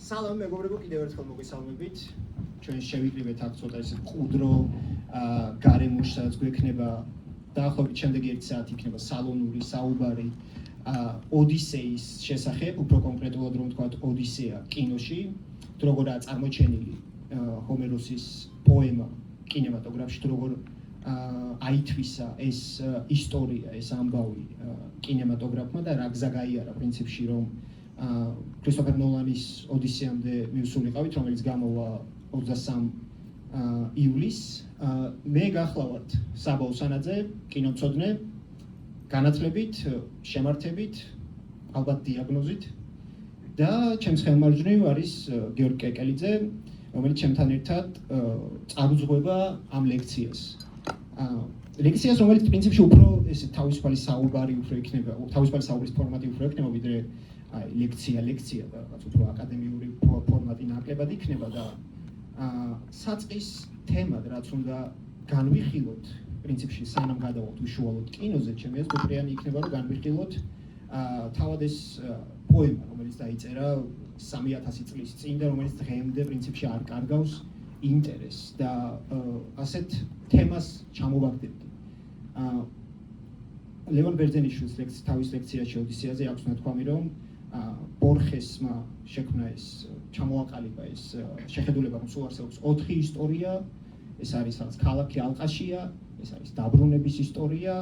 სალამ მეგობრებო, კიდევ ერთხელ მოგესალმებით. ჩვენ შევიკრიბეთ აქ ცოტა ისე მყუდრო გარემოში, სადაც გვექნება დაახლოებით შემდეგი 1 საათი იქნება სალონური საუბარი ოდისეის შესახებ, უფრო კონკრეტულად რომ ვთქვათ, ოდისეა კინოში, თუ როგორაა წარმოჩენილი ჰომეროსის პოემა კინემატოგრაფში, თუ როგორ აითვისა ეს ისტორია, ეს ამბავი კინემატოგრაფმა და რა გზა გაიარა პრინციპში, რომ კრისტოფერ ნოლანის ოდისეამდე მივსულიყავით, რომელიც გამოვა 23 ივლისს. მე გახლავართ საბაო სანაძე, კინომცოდნე, განათლებით, შემართებით, ალბათ დიაგნოზით და ჩემს ხელმარჯვნივ არის გიორგი კეკელიძე, რომელიც ჩემთან ერთად წარუძღვება ამ ლექციას. ლექციას, რომელიც პრინციპში უფრო ესე თავისუფალი საუბარი უფრო იქნება, თავისუფალი საუბრის ფორმატი უფრო იქნება, ვიდრე ლექცია და რაღაც უფრო აკადემიური ფორმატი ნაკლებად იქნება და საწყის თემად, რაც უნდა განვიხილოთ, პრინციპში სანამ გადავართ უშუალოდ კინოზე, ჩემი აზრით უპირიანი იქნება, რომ განვიხილოთ თავად ეს პოემა, რომელიც დაიწერა 3000 წლის წინ და რომელიც დღემდე პრინციპში არ კარგავს ინტერესს და ასეთ თემას ჩამოვაგდებდი. ლევან ბერძენიშვილის თავის ლექციაში ოდისეაზე აქვს ნათქვამი, რომ ბორხესმა შექმნა ეს ჩამოაყალიბა ეს შეხედულება, რომ სულ არსებობს 4 ისტორია, ეს არის რაღაც ქალაქი ალყაშია, ეს არის დაბრუნების ისტორია,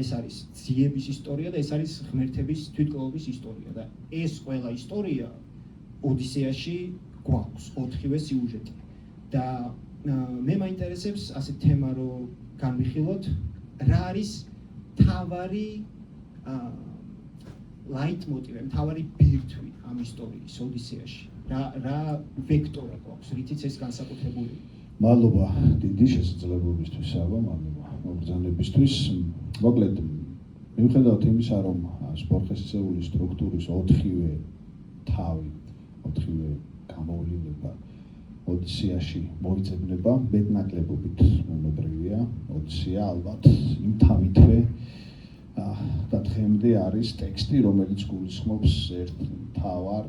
ეს არის ძიების ისტორია და ეს არის ღმერთების თვითკლობის ისტორია და ეს ყველა ისტორია ოდისეაში გვაქვს 4-ვე სიუჟეტი. და მე მაინტერესებს ასეთ თემა რომ განვიხილოთ, რა არის თავარი ლაიტმოტივი, თავარი ბირთვი ამ ისტორიის ოდისეაში. რა ვექტორა გვაქვს, რითიც ეს განსაკუთრებული. მადლობა დიდი შესაძლებლობისთვის, მადლობა მოგზაურობისთვის. მოკლედ, მიუხედავად იმისა, რომ ბორხესისეული სტრუქტურის 4-ვე თავი, 4-ვე გამოვლენა ოდისეაში მოიძებნება, მეტნაკლებობით მომებრევია. ოდისეა ალბათ იმ თავითვე და დღემდე არის ტექსტი, რომელიც გულისხმობს ერთ მთავარ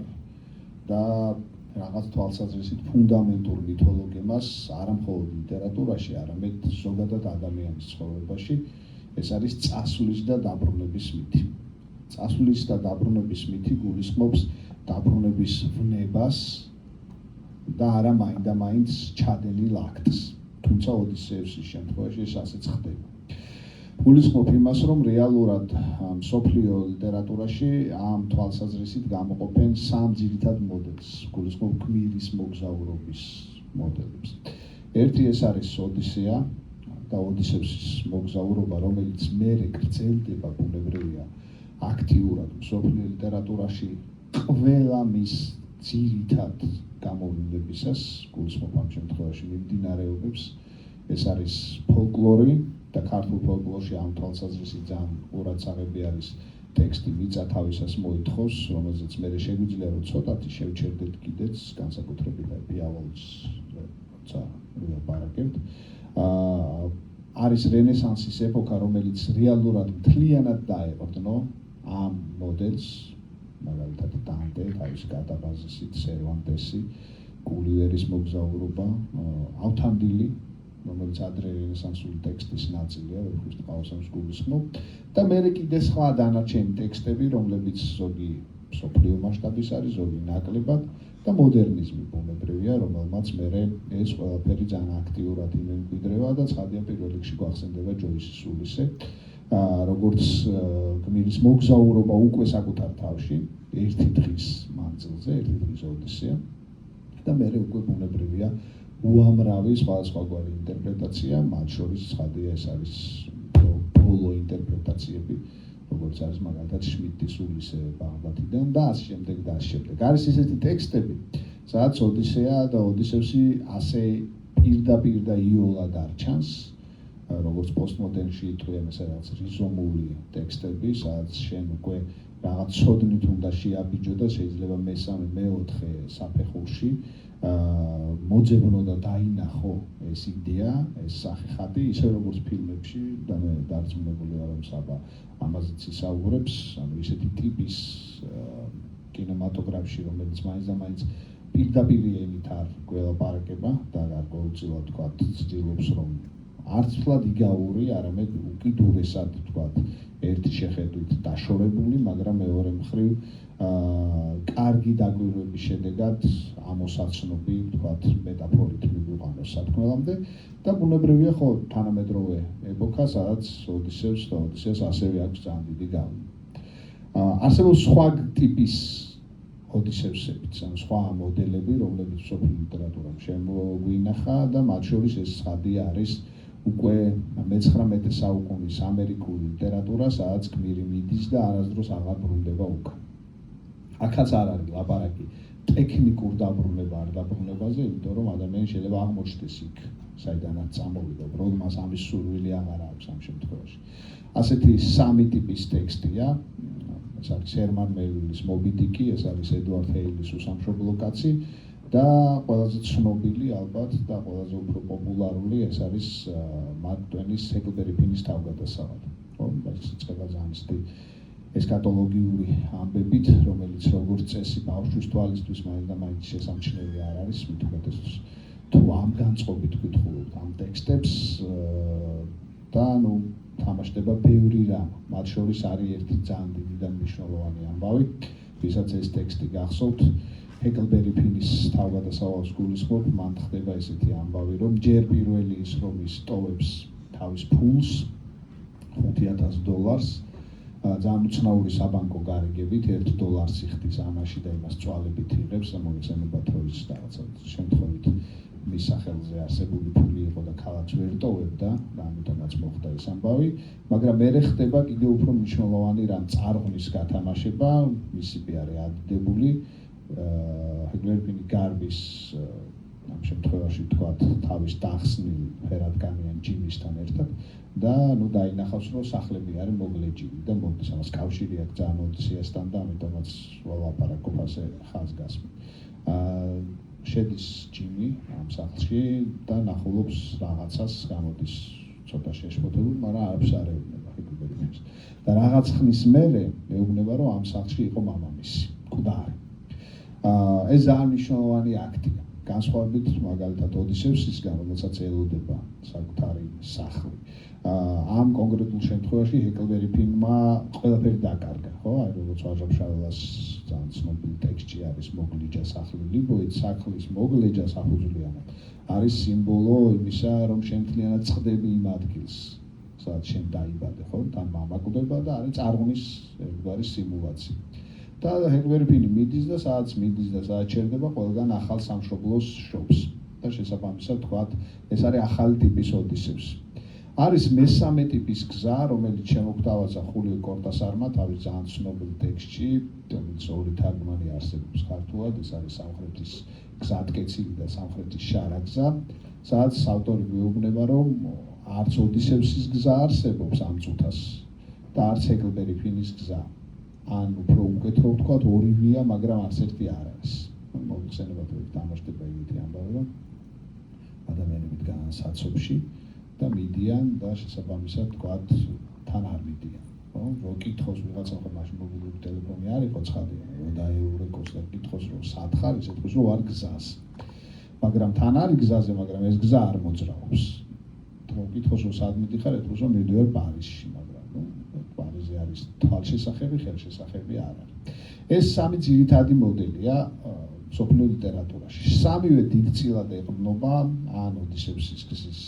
და რაღაც თვალსაზრისით ფუნდამენტურ მითოლოგიას, არა მხოლოდ ლიტერატურაში, არამედ ზოგადად ადამიანის ცხოვრებაში. ეს არის წასვლის და დაბრუნების მითი. წასვლის და დაბრუნების მითი გულისხმობს დაბრუნების ვნებას და არა მაინდა-მაინც ჩადენილ აქტს. თუმცა ოდისეუსის შემთხვევაში ეს ასეც ხდება. გულისხმობ იმას, რომ რეალურად მსოფლიო ლიტერატურაში ამ თვალსაზრისით გამოყოფენ 3 ძირითად მოდელს. გულისხმობ გმირის მოგზაურობის მოდელებს. ერთი ეს არის ოდისეა და ოდისეუსის მოგზაურობა, რომელიც მერე გრძელდება, ბუნებრივია, აქტიურად მსოფლიო ლიტერატურაში ყველა მის ძირითად გამოვლენებისას, გულისხმობ ამ შემთხვევაში მიმდინარეობებს. ეს არის ფოლკლორი და ქართულ ფოლკლორში ამ თვალსაზრისით ძალიან ყურადსაღები არის ტექსტი მიწა თავისას მოითხოვს, რომელზეც მე შეგვიძლია რომ ცოტათი შევჩერდეთ კიდეც განსაკუთრებით პიავალის როცა ვილაპარაკებთ. არის რენესანსის ეპოქა, რომელიც რეალურად მთლიანად დაეყრდნო ამ მოდელს, მაგალითად დანტე, თავის კატაბაზისით, სერვანტესი, გულივერის მოგზაურობა, ავთანდილი, რომელიც ადრე რენესანსული ტექსტის ნაწილია, ვერხვის ტყავასამს გულისხმობ და მერე კიდე სხვა დანარჩენი ტექსტები, რომლებიც ზოგი მსოფლიო მასშტაბის არის, ზოგი ნაკლებად და მოდერნიზმი ბუნებრივია, რომელმაც მერე ეს ყველაფერი ძალიან აქტიურად იმემკვიდრება და ცხადია პირველ რიგში გვახსენდება ჯოისის სულისე, როგორც გმირის მოგზაურობა უკვე საკუთარ თავში, ერთი დღის მანძილზე, ერთი დღის ოდისეა და მერე უკვე ბუნებრივია უამრავი სხვადასხვაგვარი ინტერპრეტაცია, მათ შორის ცხადია ეს არის ბოლო ინტერპრეტაციები, როგორც არის მაგალითად შმიდტის სულისე ბაღდათიდან და ასე შემდეგ და ასე შემდეგ. არის ისეთი ტექსტები, სადაც ოდისეა და ოდისევსი ასე პირდაპირ და იოლად არ ჩანს, როგორც პოსტმოდერნში ითვლიან ეს რაღაც რიზომული ტექსტები, სადაც შენ უკვე რაღაც ცოდნით უნდა შეაბიჯო და შეიძლება მესამე, მეოთხე საფეხურში მოძებნო და დაინახო ეს იდეა, ეს სახეხადი, ისე როგორც ფილმებში და მე დარწმუნებული ვარ, რომ საბა ამაზეც ისაუბრებს, ანუ ისეთი ტიპის კინემატოგრაფში, რომელიც მაინც და მაინც პირდაპირი ენით არ გველაპარაკება და გარკვეულწილად თქვათ ცდილობს რომ არც ფლად იგავური, არამედ უკიდურესად თქვათ ერთი შეხედვით დაშორებული, მაგრამ მეორე მხრივ კარგი დაკვირვების შედეგად ამოსაცნობი თქვათ მეტაფორით მიგვიყვანოს სათქმელამდე და ბუნებრივია ხო თანამედროვე ეპოქა, სადაც ოდისევს ასევე აქვს ძალიან დიდი გავლენა. არსებობს სხვა ტიპის ოდისევსებიც, ან სხვა მოდელები, რომლებიც მსოფლიო ლიტერატურამ შემოგვინახა და მათ შორის ეს ცხადი არის უკვე მე-19 საუკუნის ამერიკული ლიტერატურა, სადაც გმირი მიდის და არასდროს აღარ ბრუნდება უკან. აქაც არ არის ლაპარაკი ტექნიკურ დაბრუნებაზე, იმიტომ რომ ადამიანი შეიძლება აღმოჩნდეს იქ, საიდანაც წამოვიდა, უბრალოდ მას ამის სურვილი აღარ აქვს ამ შემთხვევაში. ასეთი სამი ტიპის ტექსტია, ეს არის ჰერმან მელვილის მობი დიკი, ეს არის ედვარდ ჰეილის უსამშობლო კაცი და ყველაზე ცნობილი ალბათ და ყველაზე უფრო პოპულარული ეს არის მარკ ტვენის ჰეკლბერი ფინის თავგადასავალი. ხო, ეს იწყება ძალიან ისეთი ესკატოლოგიური ამბებით, რომელიც როგორც წესი ბავშვის თვალისთვის მაინც და მაინც შესამჩნევი არ არის, მით უმეტეს თუ ამ განწყობით გითხულობთ ამ ტექსტებს და ნუ თამაშდება ბევრი რამ, მათ შორის არის ერთი ძალიან დიდი და მნიშვნელოვანი ამბავი, ვისაც ეს ტექსტი გახსოვთ, ჰეკლბერი ფინის თავგადასავალს გულისხმობ, მან ხდება ესეთი ამბავი, რომ ჯერ პირველი ის რომ ის ტოვებს თავის ფულს $5,000 ძალიან უცნაური საბანკო გარიგებით $1 იხდის ამაში და იმას წვალებით იღებს და მოგეცემებათ რომ ის რაღაცა შემთხვევით მის სახელზე არსებული ფული იყო და ქალაქს ვერ ტოვებდა და ამიტომაც მოხდა ეს ამბავი, მაგრამ მერე ხდება კიდევ უფრო მნიშვნელოვანი რამ წარღვნის გათამაშება, მისი პიარი ადიდებული ჰეკლბერი ფინი გარბის ამ შემთხვევაში თქვათ თავის დახსნილ ფერადკანიან ჯიმისთან ერთად და ნუ დაინახავს რომ სახლები არის მოგლეჯილი და მოდის ამას კავშირი აქვს ძალიან ოდისეასთან და ამიტომაც ვლაპარაკობ ასე ხაზგასმით. შედის ჯიმი ამ სახლში და ნახულობს რაღაცას, გამოდის ცოტა შეშფოთებული, მაგრამ არაფერს არ ეუბნება ჰეკლბერი ფინს. და რაღაც ხნის მერე ეუბნება რომ ამ სახლში იყო მამამისი, მკვდარი. ეს ძალიან მნიშვნელოვანი აქტია. განსხვავებით მაგალითად ოდისევსისგან, რომელსაც ელოდება საკუთარი სახლი. ამ კონკრეტულ შემთხვევაში ჰეკლბერი ფინმა ყველაფერი დაკარგა, ხო? აი როგორც ვაჟა-ფშაველას ძალიან ცნობილი ტექსტი არის მოგლიჯა სახლი ლიბოით, სახლის მოგლეჯა საფუძვლიანად არის სიმბოლო იმისა, რომ შემთლიანად წხდები იმ ადგილს, სადაც შენ დაიბადე, ხო? თან მამა კვდება და არის წარღვნის ერთგვარი სიმულაცია. და ჰეკლბერი ფინი მიდის და სადაც მიდის და სადაც ჩერდება, ყველგან ახალ სამშობლოს შობს. და შესაბამისად თქვათ, ეს არის ახალი ტიპის ოდისევსი. არის მესამე ტიპის გზა, რომელიც შემოგთავაზა ხულიო კორტასარმა თავის ძალიან ცნობილ ტექსტში, რომელიც ორი თარგმანი არსებობს ქართულად, ეს არის სამხრეთის გზატკეცილი და სამხრეთის შარაგზა, სადაც ავტორი გვეუბნება, რომ არც ოდისევსის გზა არსებობს ამ წუთას და არც ჰეკლბერი ფინის გზა. ან უფრო უკეთრო ვთქვათ, ორივეა, მაგრამ არც ერთი არ არის. მოგხსენებათ რომ დამაშტება იგივე ამბავი, რომ ადამიანები დგანან საცობში და მიდიან და შესაბამისად თქვათ თან არ მიდიან. ხო? რო კითხოს ვიღაცა ხო მაშინ მობილური ტელეფონი არ იყო ცხადი, რომ დაეურეკოს და კითხოს რომ სად ხარ, ისე თქვის რომ არ გზას. მაგრამ თან არის გზაზე, მაგრამ ეს გზა არ მოძრაობს. რო კითხოს რომ სად მიდიხარ, ეთქოს რომ მიდივარ პარიზში, მაგრამ პარიზი არის თვალშესახები, ხელშესახები არ არის. ეს სამი ძირითადი მოდელია მსოფლიო ლიტერატურაში. სამივე დიდწილად ეყრდნობა ან ოდისევსის გზის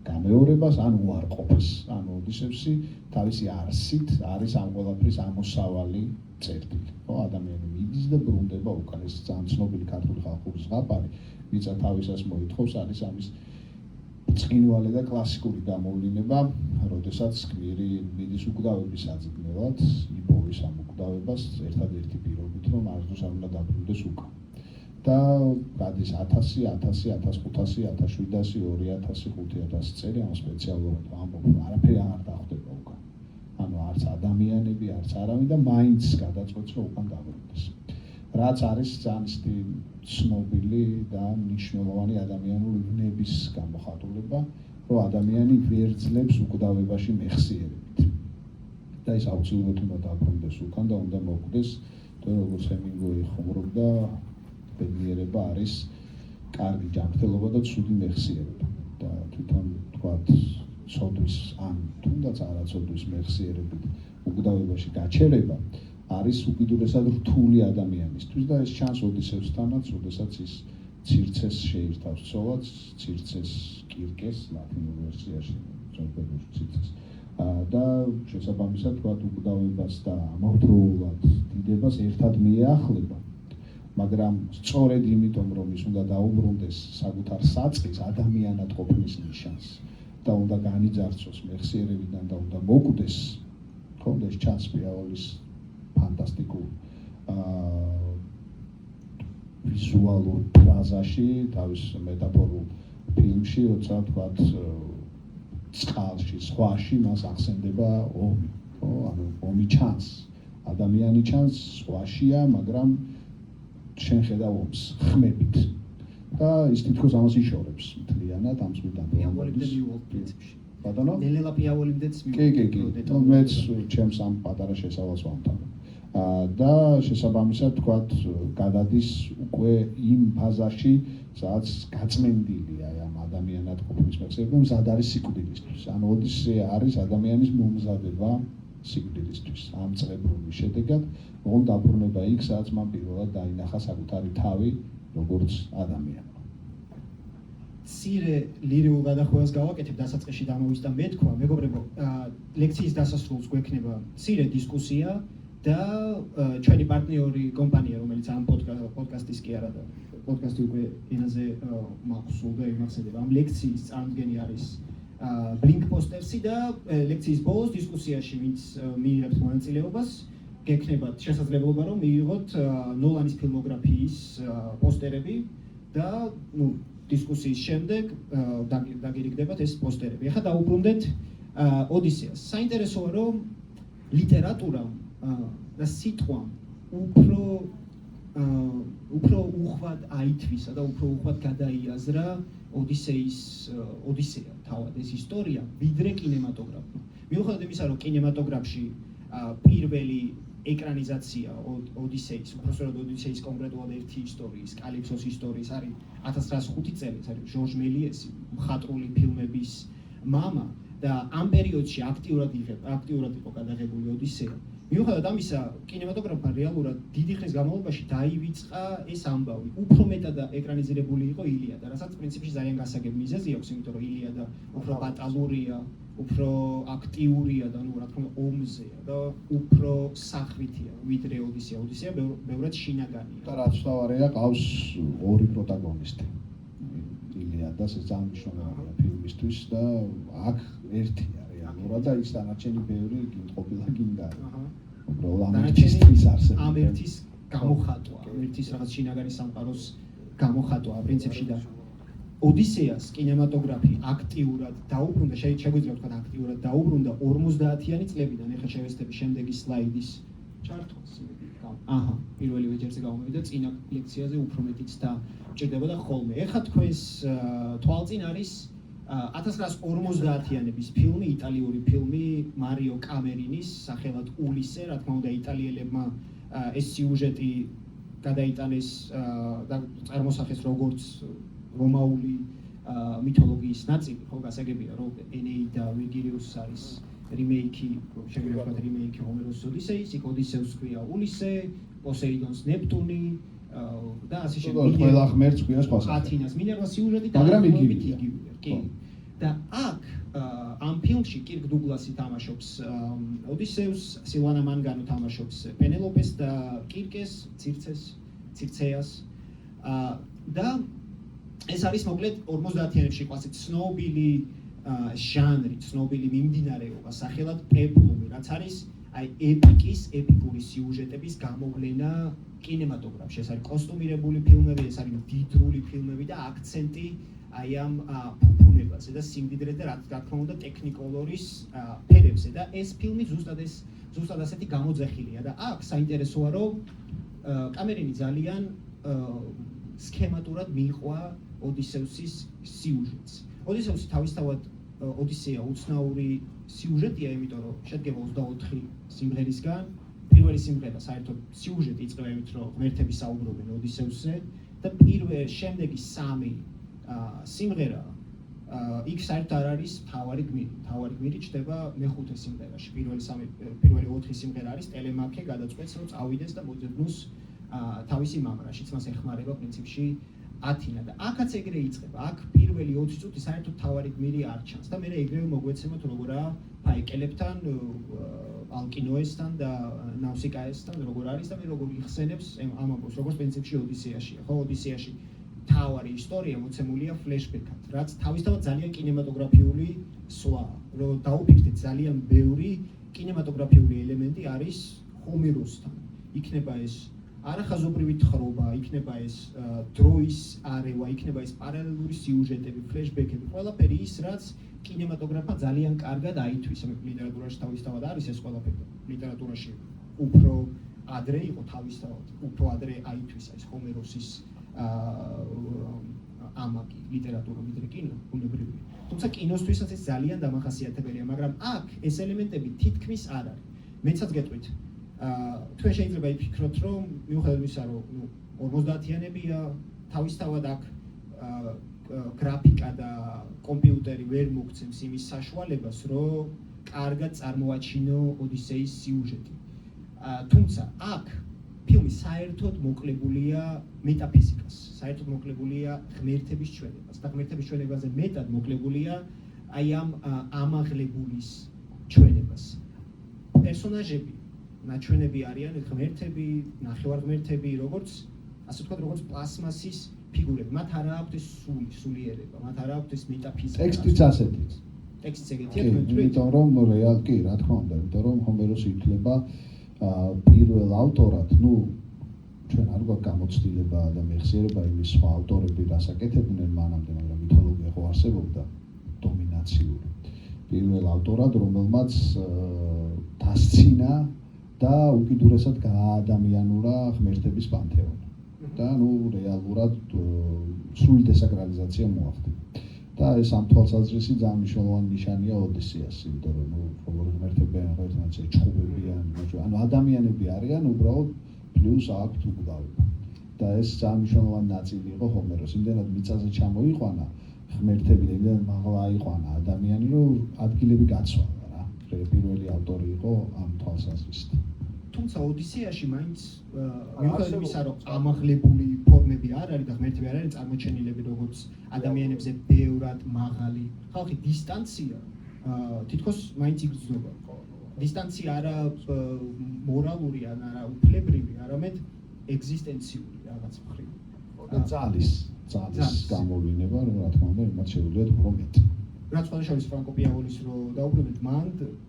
გამეორებას, ან უარყოფას. ან ოდისევსი თავისი არსით არის ამ ყველაფრის ამოსავალი წერტილი. ხო, ადამიანი მიდის და ბრუნდება უკან. ეს ძალიან ცნობილი ქართული ხალხური ზღაპარი, ვიცა თავისას მოითხოვს, არის ამის წყინვალე და კლასიკური გამოვლინება, როდესაც გმირი მიდის უკდავების აძებნელად, იპოვის ამ უკდავებას ერთადერთი პირობით, რომ არასდროს არ უნდა დაბრუნდეს უკან. და გადის 1000, 1000, 1500, 1700, 2000, 5000 წელი ამ სპეციალურად ამბობ, არაფერი არ დახვდება უკან. ანუ არც ადამიანები, არც არავინ და მაინც გადაწყვეტს რომ უკან დაბრუნდეს. რაც არის ძალიან ცნობილი და მნიშვნელოვანი ადამიანური ვნების გამოხატულება, რომ ადამიანი ვერ ძლებს უკდავებაში მეხსიერებით. და ის აუცილებლად უნდა დაბრუნდეს უკან და უნდა მოხვდეს როგორც ჰემინგუეი ხუმრობდა, ბედნიერება არის კარგი ჯანმრთელობა და ცუდი მეხსიერება. და თვითონ თქვათ ცოდვის ან თუნდაც არაცოდვის მეხსიერებით უკვდავებაში გაჩერება არის უკიდურესად რთული ადამიანისთვის და ეს ჩანს ოდისევსთანაც, როდესაც ის ცირცეს შეირთავს ცოლად, ცირცეს კირკეს ლათინურ ვერსიაში, ძველ ცირცეს. და შესაბამისად თქვათ უკვდავებას და ამავდროულად დიდებას ერთად მიეახლება. მაგრამ სწორედ იმიტომ, რომ ის უნდა დაუბრუნდეს საკუთარ საწყის ადამიანად ყოფნის ნიშანს და უნდა განიძარცოს მეხსიერებიდან და უნდა მოკვდეს, ხო, ეს ჩანს პიაოლის ფანტასტიკურ ვიზუალურ ფრაზაში, თავის მეტაფორულ ფილმში, როცა თქვათ წყალში, ზღვაში მას ახსენდება ომი, ხო, ანუ ომი ჩანს, ადამიანი ჩანს ზღვაშია, მაგრამ შენ ხედავ ომს ხმებით და ის თითქოს ამას იშორებს მთლიანად ამ წმინდა პიავოლიმდე მივოლ პრინციპში. ბატონო? ნელელა პიავოლიმდეც კი. მეც ჩემს ამ პატარა შესავალს ვამთავრებ. და შესაბამისად თქვათ გადადის უკვე იმ ფაზაში, სადაც გაწმენდილია ამ ადამიანად ყოფნის მეხსიერება, მზად არის სიკვდილისთვის. ანუ ოდისეა არის ადამიანის მომზადება სიკვდილისთვის. ამ წრებრული შედეგად ოღონდ დაბრუნება იქ, სადაც მან პირველად დაინახა საკუთარი თავი როგორც ადამიანი. ცირე ლირიულ გადახვევას გავაკეთებ დასაწყისში დამოვიდა მეთქვა, მეგობრებო, ლექციის დასასრულს გვექნება ცირე დისკუსია და ჩვენი პარტნიორი კომპანია, რომელიც ამ პოდკასტის კი არა და პოდკასტი უკვე ენაზე მახსოვდა, იმახსენდება. ამ ლექციის წარმომადგენელი არის Blinkpostersi და ლექციის ბოლოს დისკუსიაში, ვინც მიიღებთ მონაწილეობას, გექნებათ შესაძლებლობა, რომ მიიღოთ ნოლანის ფილმოგრაფიის პოსტერები და დისკუსიის შემდეგ დაგირიგდებათ ეს პოსტერები. ახლა დაუბრუნდეთ ოდისეას. საინტერესოა, რომ ლიტერატურამ და სიტყვამ უფრო უხვად აითვისა და უფრო უხვად გადაიაზრა ოდისეა თავად ეს ისტორია, ვიდრე კინემატოგრაფმა. მიუხედავად იმისა, რომ კინემატოგრაფში პირველი ეკრანიზაცია ოდისეის, უпростоრად ოდისეის კონკრეტულად ერთი ისტორიის, კალიფსოს ისტორიის არის 1905 წელი, ეს არის ჟორჟ მელიესი, მხატვრული ფილმების მამა და ამ პერიოდში აქტიურად იყო გადაღებული ოდისეა. მიუხედავად ამისა, კინემატოგრაფმა რეალურად დიდი ხნის განმავლობაში დაივიწყა ეს ამბავი. უფრო მეტად ეკრანიზირებული იყო ილიადა, რასაც პრინციპში ძალიან გასაგებ მიზეზი აქვს, იმიტომ რომ ილიადა უფრო ბატალურია, უფრო აქტიურია და რა თქმა უნდა ომზეა და უფრო სახვითია ვიდრე ოდისეა. ოდისეა ბევრად შინაგანია. და რაც თავარია, ყავს ორი პროტაგონისტი. ილიადას ეს ძალიან მნიშვნელოვანია ფილმისთვის და აქ ერთია რეალურად და ის დანარჩენი ბევრი ყოფილა გინდა. უბრალოდ ამერტის არსებობა. ამერტის გამოხატვა, ამერტის რაღაც შინაგანი სამყაროს გამოხატვა პრინციპში და ოდისეას კინემატოგრაფი აქტიურად დაუბრუნდა, შეგვიძლია ვთქვათ აქტიურად დაუბრუნდა 50-იანი წლებიდან. ეხლა შევეცდები შემდეგი სლაიდის ჩართვას. აჰა, პირველი ვეჯერზე გამოვიდა, წინა ლექციაზე უფრო მეტიც დაჭირდებოდა ხოლმე. ეხლა თქვენს თვალწინ არის 1950-იანების ფილმი, იტალიური ფილმი მარიო კამერინის სახელად ულისე, რა თქმა უნდა იტალიელებმა ეს სიუჟეტი გადაიტანეს და წარმოსახეს როგორც რომაული მითოლოგიის ნაწილი, ხო, გასაგებია, რომ ენეიდა ვირგილიუსს არის რიმეიკი, შეგვიძლია ვთქვათ რიმეიკი ჰომეროს ოდისეის, იქ ოდისევს ქვია ულისე, პოსეიდონს ნეპტუნი და ასე შემდეგ. ყველა ღმერთს ქვია სხვა სახე. ათინას მინერვას სიუჟეტი მაგრამ იგივეა. კი. და აქ ამ ფილმში კირკ დუგლასი თამაშობს ოდისევს, სილვანა მანგანო თამაშობს პენელოპეს და კირკეს, ცირცეას და ეს არის მოკლედ 50-იანებში ყავით ცნობილი ჟანრი, ცნობილი მიმდინარეობა სახელად პეპლუმი, რაც არის აი ეპიკური სიუჟეტების გამოვლენა კინემატოგრაფში. ეს არის კოსტუმირებული ფილმები, ეს არის მდიდრული ფილმები და აქცენტი აი ამ ფუფუნებაზე და სიმდიდრეზე, რა თქმა უნდა ტექნიკოლორის ფერებზე და ეს ფილმი ზუსტად ასეთი გამოძახილია და აქ საინტერესოა, რომ კამერინი ძალიან სქემატურად მიიყვა ოდისევსის სიუჟეტს. ოდისევსი თავისთავად ოდისეა უცნაური სიუჟეტია, იმიტომ რომ შედგება 24 სიმღერისგან. პირველი სიმღერა საერთოდ სიუჟეტი იწყება იმით, რომ ღმერთები საუბრობენ ოდისევსზე და შემდეგი სამი სიმღერა იქ საერთოდ არ არის მთავარი გმირი. მთავარი გმირი ჩდება მეხუთე სიმღერაში. პირველი 4 სიმღერა არის ტელემაქე გადაწყვეტს, რომ წავიდეს და მოძებნოს თავისი მამა, რაშიც მას ეხმარება პრინციპში ათინა და აქაც ეგრე იწყება. აქ პირველი 20 წუთი საერთოდ მთავარი გმირი არ ჩანს და მე ეგრევე მოგვეცემოთ როგორაა ფაიკელებთან, ალკინოესთან და ნავსიკაესთან როგორ არის და მე როგორ იხსენებს ამ ამბავს, როგორც პრინციპში ოდისეაშია. ხო, ოდისეაში თავარი ისტორია მოცემულია ფლეშბეკად, რაც თავისთავად ძალიან კინემატოგრაფიული სვაა. რომ დაუფიქრდეთ, ძალიან ბევრი კინემატოგრაფიული ელემენტი არის ჰომეროსთან. იქნება ეს არახაზობრივი თხრობა, იქნება ეს დროის არევა, იქნება ეს პარალელური სიუჟეტები, ფლეშბეკები, ყველაფერი ის, რაც კინემატოგრაფმა ძალიან კარგად აითვისა. ლიტერატურაში თავისთავად არის ეს ყველაფერი. ლიტერატურაში უფრო ადრე იყო თავისთავად, უფრო ადრე აითვისა ეს ჰომეროსის ამაგი ლიტერატურა ვიდრე კინო, უნებრივია. თუმცა კინოსთვისაც ეს ძალიან დამახასიათებელია, მაგრამ აქ ეს ელემენტები თითქმის არ არის. მეცაც გეტყვით, თქვენ შეიძლება იფიქროთ, რომ მიუხედავად იმისა, რომ 50-იანებია, თავისთავად აქ გრაფიკა და კომპიუტერი ვერ მოგცემს იმის საშუალებას, რომ კარგად წარმოაჩინო ოდისეის სიუჟეტი. თუმცა აქ ფილმი საერთოდ მოკლებულია მეტაფიზიკას, საერთოდ მოკლებულია ღმერთების ჩვენებას და ღმერთების ჩვენებაზე მეტად მოკლებულია აი ამ ამაღლებულის ჩვენებას. პერსონაჟები ნაჩვენები არიან ღმერთები, ნახევარღმერთები, როგორც ასე ვთქვათ, როგორც პლასმასის ფიგურები. მათ არ აქვთ ეს სულიერება, მათ არ აქვთ ეს მეტაფიზიკა. ტექსტიც ასეთიც. ტექსტიც ეგეთია თქვენ თვით? იმიტომ რომ რეალ კი, რა თქმა უნდა, იმიტომ რომ ჰომეროსი ითვლება პირველ ავტორად, ჩვენ არ გვაქვს გამოცდილება და მეხსიერება იმის სხვა ავტორები რასაკეთებდნენ მანამდე, მაგრამ მითოლოგია ხო არსებობდა დომინაციური. პირველ ავტორად, რომელმაც დასცინა და უკიდურესად გააადამიანურა ღმერთების პანთეონი. და რეალურად სრული დესაკრალიზაცია მოახდინა. და ეს ამ თვალსაზრისით ძალიან მნიშვნელოვანი ნიშანია ოდისეას, იმიტომ რომ როგორ ღმერთები ერთმანეთს ჭუბებიან, ანუ ადამიანები არიან უბრალოდ პლუს აქვთ უკვდავება. და ეს ძალიან მნიშვნელოვანი ნაწილი იყო ჰომეროს. იმდენად მიწაზე ჩამოიყვანა ღმერთები და იმდენად მაღლა აიყვანა ადამიანი, რომ ადგილები გაცვალა რა. პირველი ავტორი იყო ამ თვალსაზრისით. თუმცა ოდისეაში მაინც მიუხედავად იმისა, რომ ამაღლებული ფორმები არ არის და ღმერთები არ არის წარმოჩენილები როგორც ადამიანებზე ბევრად მაღალი ხალხი, დისტანცია თითქოს მაინც იგრძნობა. დისტანცია არა მორალური, არა უფლებრივი, არამედ ეგზისტენციური რაღაც მხრივ. ძალის გამოვლინება, რომ რა თქმა უნდა, იმათ შეუძლიათ უფრო მეტი. რაც სხვა შორის ფრანკო პიავოლის რო დაუბრუნდით, მან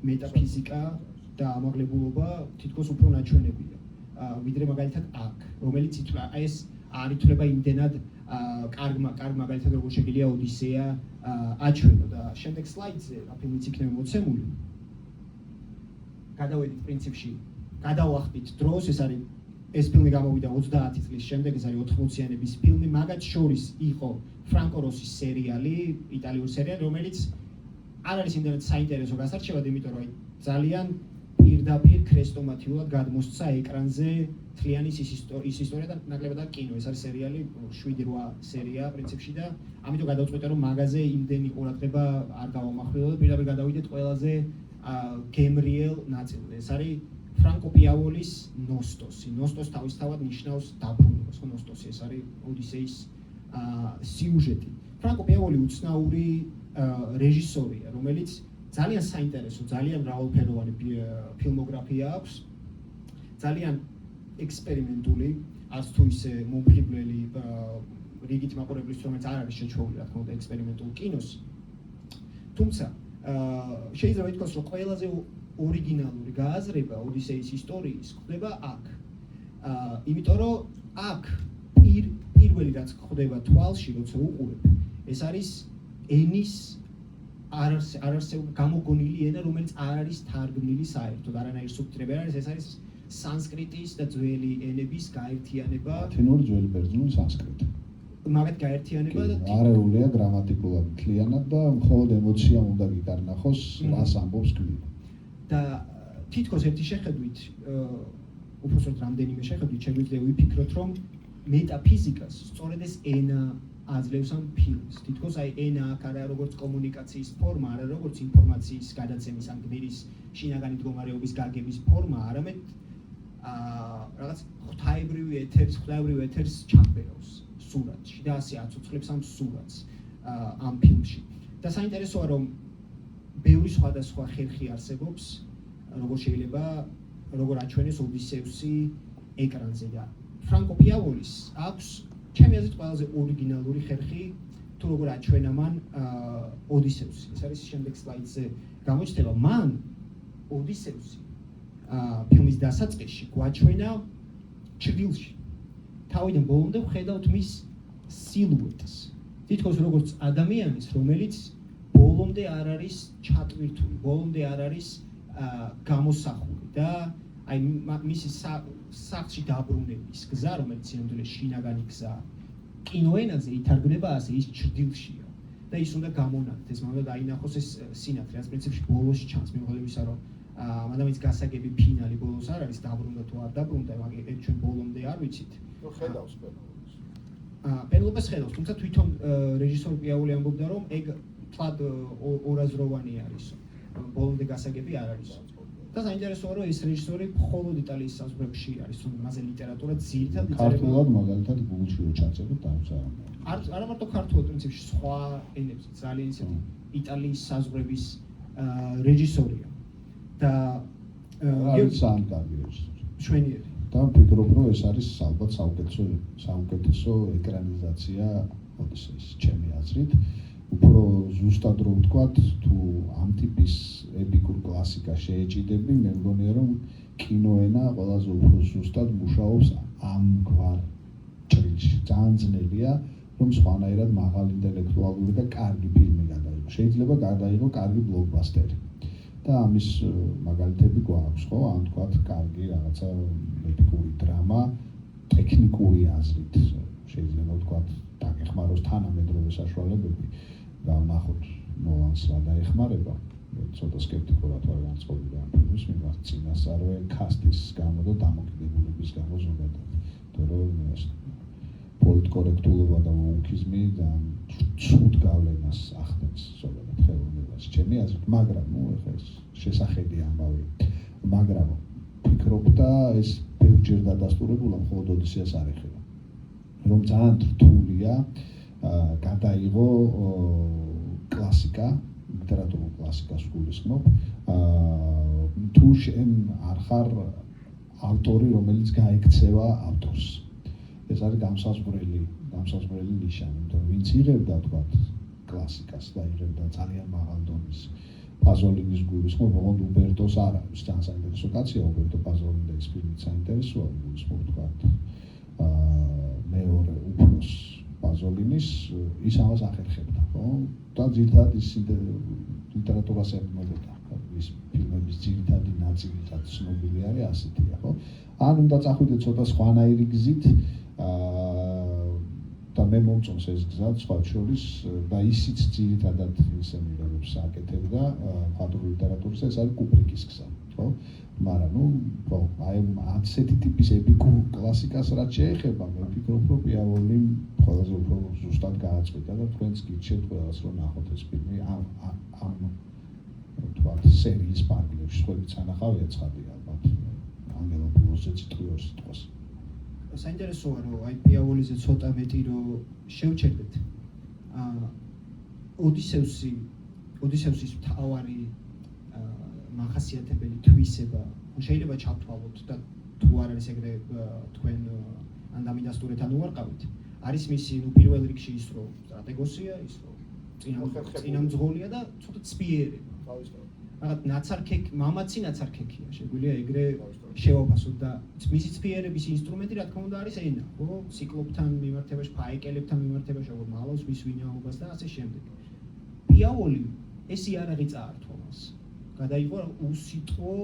მეტაფიზიკა და ამაღლებულობა თითქოს უფრო ნაჩვენებია. ვიდრე მაგალითად აქ, რომელიც ეს არ ითვლება იმდენად კარგ მაგალითად როგორ შეგიძლია ოდისეა აჩვენო და შემდეგ სლაიდზე რა ფილმიც იქნება მოცემული. გადავედით პრინციპში, გადავახტით დროს, ეს ფილმი გამოვიდა 30 წლის შემდეგ, ეს არის 80-იანების ფილმი, მაგათ შორის იყო ფრანკო როსის სერიალი, იტალიური სერიალი, რომელიც არ არის იმდენად საინტერესო გასარჩევად, იმიტომ რომ ძალიან პირდაპირ ქრესტომატიულად გადმოსცა ეკრანზე თლიანი ის ისტორია და ნაკლებად კინო. ეს არის სერიალი 7-8 სერია პრინციპში და ამიტომ გადავწყვიტე რომ მაგაზე იმდენი ყურადღება არ გავამახვილო და პირდაპირ გადავიდეთ ყველაზე გემრიელ ნაწილზე. ეს არის ფრანკო პიავოლის ნოსტოსი. ნოსტოს თავისთავად ნიშნავს დაბრუნებას, ხო ნოსტოსი ეს არის ოდისეის სიუჟეტი. ფრანკო პიავოლი უცნაური რეჟისორია, რომელიც ძალიან საინტერესო, ძალიან მრავალფეროვანი ფილმოგრაფია აქვს. ძალიან ექსპერიმენტული, არც თუ ისე მომხიბვლელი რიგით მაყურებლის, რომელიც არ არის შეჩვეული, რა თქმა უნდა, ექსპერიმენტულ კინოს. თუმცა შეიძლება ითქვას, რომ ყველაზე ორიგინალური გააზრება ოდისეის ისტორიის ხდება აქ. იმიტომ რომ აქ პირველი რაც ხდება თვალში, როცა უყურებ, ეს არის ენის გამოგონილი ენა, რომელიც არ არის თარგმნილი საერთოდ, არანაირი სუბტიტრები არ არის, ეს არის სანსკრიტის და ძველი ენების გაერთიანება. ლათინური ძველი ბერძნული სანსკრიტი. მაგათ გაერთიანება და არეულია გრამატიკულად მთლიანად და მხოლოდ ემოციამ უნდა გიკარნახოს, რას ამბობს გმირი. და თითქოს ერთი შეხედვით უბრალოდ რამდენიმე შეხედვით შეგვიძლია ვიფიქროთ, რომ მეტაფიზიკას სწორედ ეს ენა აძლევს ამ ფილმს. თითქოს აი ენა აქ არა როგორც კომუნიკაციის ფორმა, არა როგორც ინფორმაციის გადაცემის ან გმირის შინაგანი მდგომარეობის გაგების ფორმა, არამედ რაღაც ღვთაებრივი ეთერს ჩაყბერავს სურათში და ასე აცოცხლებს ამ სურათს ამ ფილმში. და საინტერესოა, რომ ბევრი სხვადასხვა ხერხი არსებობს, როგორ აჩვენეს ოდისევსი ეკრანზე და ფრანკო პიავოლის აქვს ჩემი აზრით ყველაზე ორიგინალური ხერხი თუ როგორ აჩვენა მან ოდისევსი. ეს არის შემდეგ სლაიდზე გამოჩნდება. მან ოდისევსი ფილმის დასაწყისში გვაჩვენა ჩრდილში. თავიდან ბოლომდე ვხედავთ მის სილუეტს. თითქოს როგორც ადამიანის, რომელიც ბოლომდე არ არის ჩატვირთული, ბოლომდე არ არის გამოსახული და აი მისი სახლში დაბრუნების გზა, რომელიც სინამდვილეში შინაგანი გზა, კინოენაზე ითარგმნება ასე, ის ჩრდილშია და ის უნდა გამონათდეს, მაგრამ დაინახოს ეს სინათლე, რაც პრინციპში ბოლოსში ჩანს, მიუხედავად იმისა, რომ ადამიანის გასაგები ფინალი ბოლოს არ არის, დაბრუნდა თუ არ დაბრუნდა, მაგრამ ჩვენ ბოლომდე არ ვიცით. ხედავს პენელოპეს ხედავს, თუმცა თვითონ რეჟისორი პიაული ამბობდა, რომ ეგ თლად ორაზროვანი არის, ბოლომდე გასაგები არ არის. და საინტერესოა, რომ ეს რეჟისორი მხოლოდ იტალიის საზღვრებში არის, თუმცა მასე ლიტერატურა ძირითადად იწერება. ქართულად მაგალითად გულში რო ჩაწეროთ დაუცაა. არა მარტო ქართულად, პრინციპში სხვა ენებზე ძალიან ისეთი იტალიის საზღვრების რეჟისორია. და არის ძალიან კარგი რეჟისორი. შვენიერი. და ვფიქრობ, რომ ეს არის ალბათ საუკეთესო ეკრანიზაცია ოდისეის, ჩემი აზრით. უფრო ზუსტად რო ვთქვათ, თუ ამ ტიპის ეპიკურ კლასიკა შეეჭიდები, მე მგონია, რომ კინოენა ყველაზე უფრო ზუსტად მუშაობს ამგვარ ჭრილში. ძალიან ძნელია, რომ სხვანაირად მაღალი ინტელექტუალური და კარგი ფილმი გადაიღო. შეიძლება გადაიღო კარგი ბლოკბასტერი. და ამის მაგალითები გვაქვს, ხო? ან თქვათ, კარგი რაღაცა ეპიკური დრამა, ტექნიკური აზრით. შეიძლება ვთქვათ, დაგეხმაროს თანამედროვე საშუალებები. ვნახოთ ნოლანს რა დაეხმარება. ცოტა სკეპტიკურად ვარ განწყობილი ამ ფილმის მიმართ, წინასწარ კასტის გამო და დამოკიდებულების გამო ზოგადად. თორემ პოლიტკორექტულობა და ვოუკიზმი და ცუდ გავლენას ახდენს ზოგადად ხელოვნებას. ჩემი აზრით, მაგრამ ეხლა ეს შესახედი ამბავი. მაგრამ ვფიქრობ და ეს ბევრჯერ დადასტურებულა მხოლოდ ოდისეას არ ეხება. რომ ძალიან რთულია გადაიღო კლასიკა, ლიტერატურული კლასიკას გულისხმობ. თუ შენ არ ხარ ავტორი, რომელიც გაექცევა ავტორს. ეს არის განსაზღვრელი ნიშანი, იმიტომ ვინც იღებდა თქვათ კლასიკას და იღებდა ძალიან მაღალ დონის პაზოლინის გულისხმობ, ოღონდ უბერტოს არ არის. ძალიან საინტერესო კაცია უბერტო პაზოლინი და ეს ფილმი საინტერესოა გულისხმობ თქვათ მეორე უფროს პაზოლინის ის ამას ახერხებდა, ხო? და ძირითადად ის ლიტერატურას ებმოდა. ის ფილმების ძირითადი ნაწილად ცნობილი არის ასეთია, ხო? ან უნდა წახვიდეთ ცოტა სხვანაირი გზით და მე მომწონს ეს გზა სხვა შორის და ისიც ძირითადად ისე მიღებებს აკეთებდა მხატვრული ლიტერატურისა, ეს არის კუბრიკის გზა, ხო? მაგრამ ხო, აი ასეთი ტიპის ეპიკურ კლასიკას რაც შეეხება, მე ვფიქრობ, რომ პიავოლიმ ყველაზე უფრო ზუსტად გააწყვეტა და თქვენც გირჩევთ ყველას, რომ ნახოთ ეს ფილმი ამ თქვათ სერიის პარკლებში, სხვაებიც ანახავია ცხადია ალბათ ანგელოპულოსზე წიტყვიორ სიტყვას. საინტერესოა, რომ აი პიავოლიზე ცოტა მეტი რო შევჩერდეთ. ოდისევსის მთავარი მახასიათებელი თვისება, შეიძლება ჩავთვალოთ და თუ არ არის ეგრე თქვენ ან დამიდასტურეთ ან უარყავით, არის მისი პირველ რიგში ის რომ სტრატეგოსია, ის რომ წინამძღოლია და ცოტა ცბიერება. რაღაც მამაცი ნაცარქექია, შეგვიძლია ეგრე შევაფასოთ და მისი ცბიერების ინსტრუმენტი რა თქმა უნდა არის ენა, ხო? ციკლოპთან მიმართებაში, ფაიკელებთან მიმართებაში, როგორ მალავს მის ვინაობას და ასე შემდეგ. პიავოლი ეს იარაღი წაართვა მას. გადაიღო უსიტყვო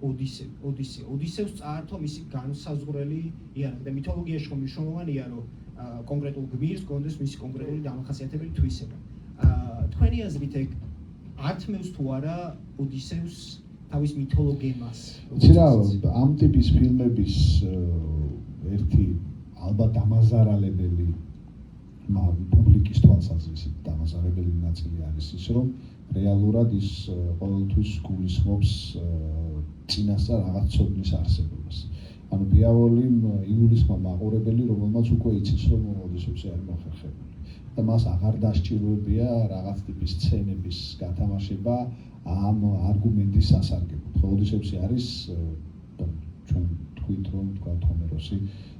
ოდისევს წაართვა მისი განსაზღვრელი იარაღი და მითოლოგიაში ხომ მნიშვნელოვანია, რომ კონკრეტულ გმირს გონდეს მისი კონკრეტული დამახასიათებელი თვისება. თქვენი აზრით ეგ ართმევს თუ არა ოდისევს თავის მითოლოგიას. იცი რა, ამ ტიპის ფილმების ერთი ალბათ დამაზარალებელი პუბლიკის თვალსაზრისით დამაზარებელი ნაწილი არის ის, რომ რეალურად ის ყოველთვის გულისხმობს წინასწარ რაღაც ცოდნის არსებობას. ანუ დიავოლი იგულისხმა მაყურებელი, რომელმაც უკვე იცის, რომ ოდესმე არის მოხერხებული. და მას აღარ დასჭიროებია რაღაც ტიპის სცენების გათამაშება ამ არგუმენტის სასარგებლოდ. ხო, ოდესმე არის ჩვენ თქვით, რომ თქვა ჰომეროსი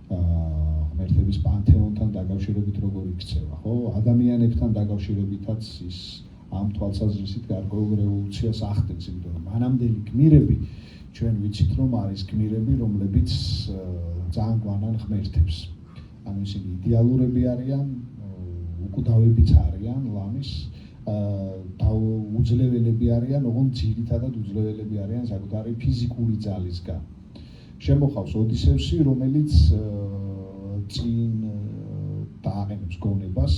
ღმერთების პანთეონთან დაკავშირებით როგორ იქცევა, ხო? ადამიანებთან დაკავშირებითაც ის ამ თვალსაზრისით გარკვეულ რევოლუციას ახდენს, იმიტომ რომ მანამდელი გმირები ჩვენ ვიცით, რომ არის გმირები, რომლებიც ძალიან გვანან ღმერთებს. ანუ ისინი იდეალურები არიან, უკვდავებიც არიან ლამის, უძლეველები არიან, ოღონდ ძირითადად უძლეველები არიან საკუთარი ფიზიკური ძალისგან. შემოხავს ოდისევსი, რომელიც წინ დააყენებს გონებას,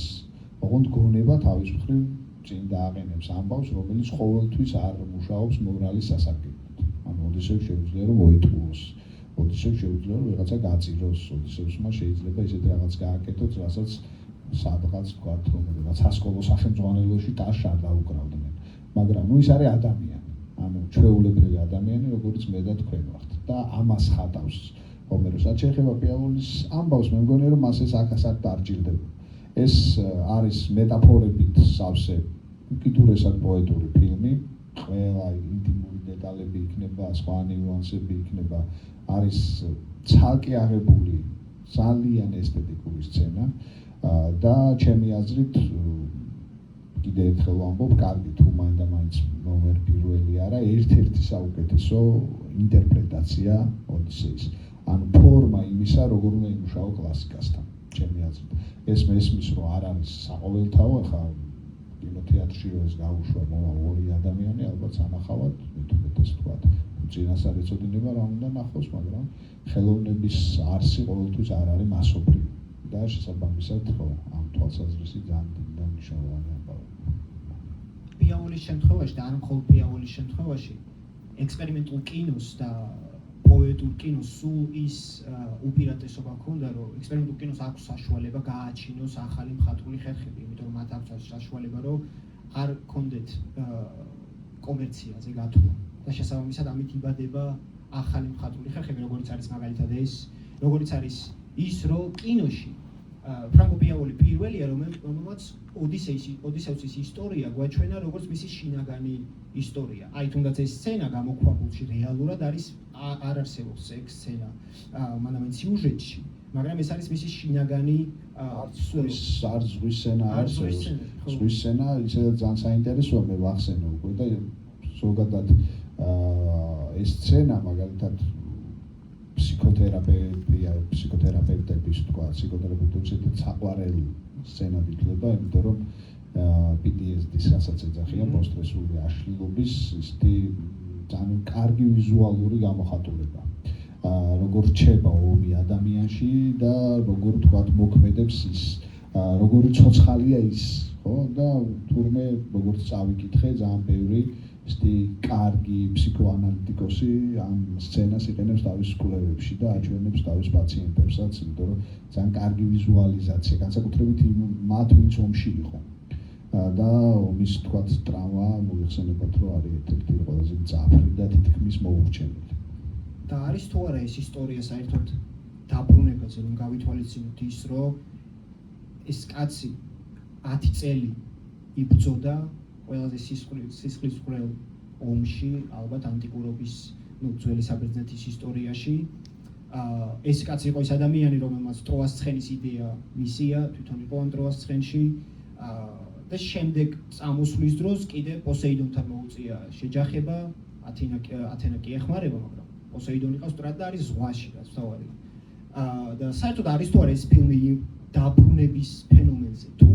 ოღონდ გონება თავის მხრივ წინ დააყენებს ამბავს, რომელიც ყოველთვის არ მუშაობს მორალის სასარგებლოდ. ანუ ოდისევს შეუძლია რომ მოიტყუოს, ოდისევს შეუძლია რომ რაღაცა გაწიროს, ოდისევსმა შეიძლება ისეთი რაღაც გააკეთოს, რასაც სადღაც ვთქვათ, რომ რაღაც სასკოლო სახელმძღვანელოში ტაშს არ დაუკრავდნენ. მაგრამ ის არის ადამიანი, ანუ ჩვეულებრივი ადამიანი, როგორც მე და თქვენ ვართ. და ამას ხატავს ჰომეროსი. რაც შეეხება დიავოლის ამბავს, მე მგონი რომ მას ეს აქასად დარჯილდება. ეს არის მეტაფორებით სავსე უკიდურესად პოეტური ფილმი, ყველა ინტიმური დეტალები იქნება, სხვა ნიუანსები იქნება, არის ცალკე აღებული ძალიან ესთეტიკური სცენა და ჩემი აზრით კიდე ერთხელ ვამბობ, კარგი თუ მაინდა-მაინც ნომერ პირველი არა, ერთ-ერთი საუკეთესო ინტერპრეტაცია ოდისეის. ანუ ფორმა იმისა, როგორ უნდა იმუშაო კლასიკასთან, ჩემი აზრით. ეს მესმის, რომ არ არის საყოველთაო, ახლა კინოთეატრში ეს გაუშვა ორი ადამიანი, ალბათ სანახავად, მithumetes ვთქვათ, წინასწარ ეწოდინება რა უნდა ნახოს, მაგრამ ხელოვნების არსი ყოველთვის არ არის მასობრივი. და შესაბამისად, ხო, ამ თვალსაზრისით ძალიან მნიშვნელოვანი ამბავი. დიავოლის შემთხვევაში და არ მხოლოდ დიავოლის შემთხვევაში ექსპერიმენტულ კინოს და პოეტურ კინოს სულ ის უპირატესობა ჰქონდა, რომ ექსპერიმენტულ კინოს აქვს საშუალება გააჩინოს ახალი მხატვრული ხერხები, იმიტომ რომ მათ აქვს საშუალება, რომ არ კონდეთ კომერციაზე გათვლა და შესაბამისად ამით იბადება ახალი მხატვრული ხერხები, როგორც არის მაგალითად ეს, როგორც არის ის, რომ კინოში ფრანკო დიავოლი პირველია, რომელმაც ოდისევსის ისტორია გვაჩვენა როგორც მისი შინაგანი ისტორია. აი, თუნდაც ეს სცენა გამოქვაბულში რეალურად არის არ არსებობს ეს სცენა მანამდე სიუჟეტში, მაგრამ ეს არის მისი შინაგანი არ ზღვის სცენა არსებობს. ზღვის სცენა ისედაც ძალიან საინტერესოა, მე ვახსენე უკვე და ზოგადად ეს სცენა მაგალითად ფსიქოთერაპევტების თქვა, ფსიქოთერაპევტების საყვარელი სცენად ითვლება, იმიტომ რომ PTSD-ს რასაც ეძახიან, პოსტსტრესული აშლილობის ისეთი ძალიან კარგი ვიზუალური გამოხატულება. როგორ რჩება ომი ადამიანში და როგორ თქვა მოქმედებს ის, როგორი ცოცხალია ის, ხო? და თურმე როგორც წავიკითხე, ძალიან ბევრი ისეთი კარგი ფსიქოანალიტიკოსი ამ სცენას იყენებს თავის კვლევებში და აჩვენებს თავის პაციენტებსაც, იმიტომ რომ ძალიან კარგი ვიზუალიზაცია, განსაკუთრებით მათ, ვინც ომში იყო. და ომის თქვათ ტრავმა მოიხსენებათ, რომ არის ერთ-ერთი ყველაზე მძაფრი და თითქმის მოურჩენელი. და არის თუ არა ეს ისტორია საერთოდ დაბრუნებაზე, რომ გავითვალისწინოთ ის, რომ ეს კაცი 10 წელი იბრძოდა ყველაზე სისხლისმღვრელ ომში, ალბათ ანტიკურობის, ძველი საბერძნეთის ისტორიაში. ეს კაცი იყო ის ადამიანი, რომელმაც ტროას ცხენის იდეა მისია, თვითონ იყო ამ ტროას ცხენში. და შემდეგ წამოსვლის დროს კიდე პოსეიდონთან მოუწია შეჯახება, ათენა კი ეხმარება, მაგრამ პოსეიდონი ყავს სტრად და არის ზღვაში, რაც თავარია. და საერთოდ არის თუ არა ეს ფილმი დაბრუნების ფენომენზე, თუ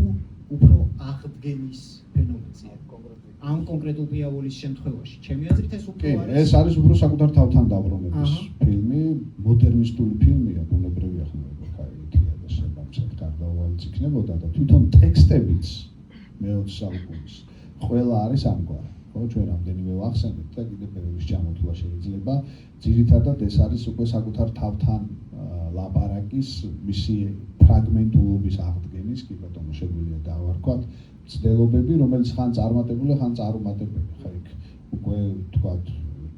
უფრო აღდგენის ფენომენზე, ამ კონკრეტულ დიავოლის შემთხვევაში. ჩემი აზრით ეს უფრო არის. ეს არის უფრო საკუთარ თავთან დაბრუნების ფილმი, მოდერნისტული ფილმია, ბუნებრივია ხმება, კაეთია და შესაბამისად გარდაუვალიც იქნებოდა და თვითონ ტექსტებიც მე-20 საუკუნის ყველა არის ამგვარი. ხო, ჩვენ რამდენიმე ვახსენეთ და კიდევ ბევრის ჩამოთვლა შეიძლება. ძირითადად ეს არის უკვე საკუთარ თავთან ლაპარაკის, მისი ფრაგმენტულობის აღდგენის, კი ბატონო, შეგვიძლია დავარქვათ, მცდელობები, რომელიც ხან წარმატებული, ხან წარუმატებელი. ხა იქ უკვე თქვათ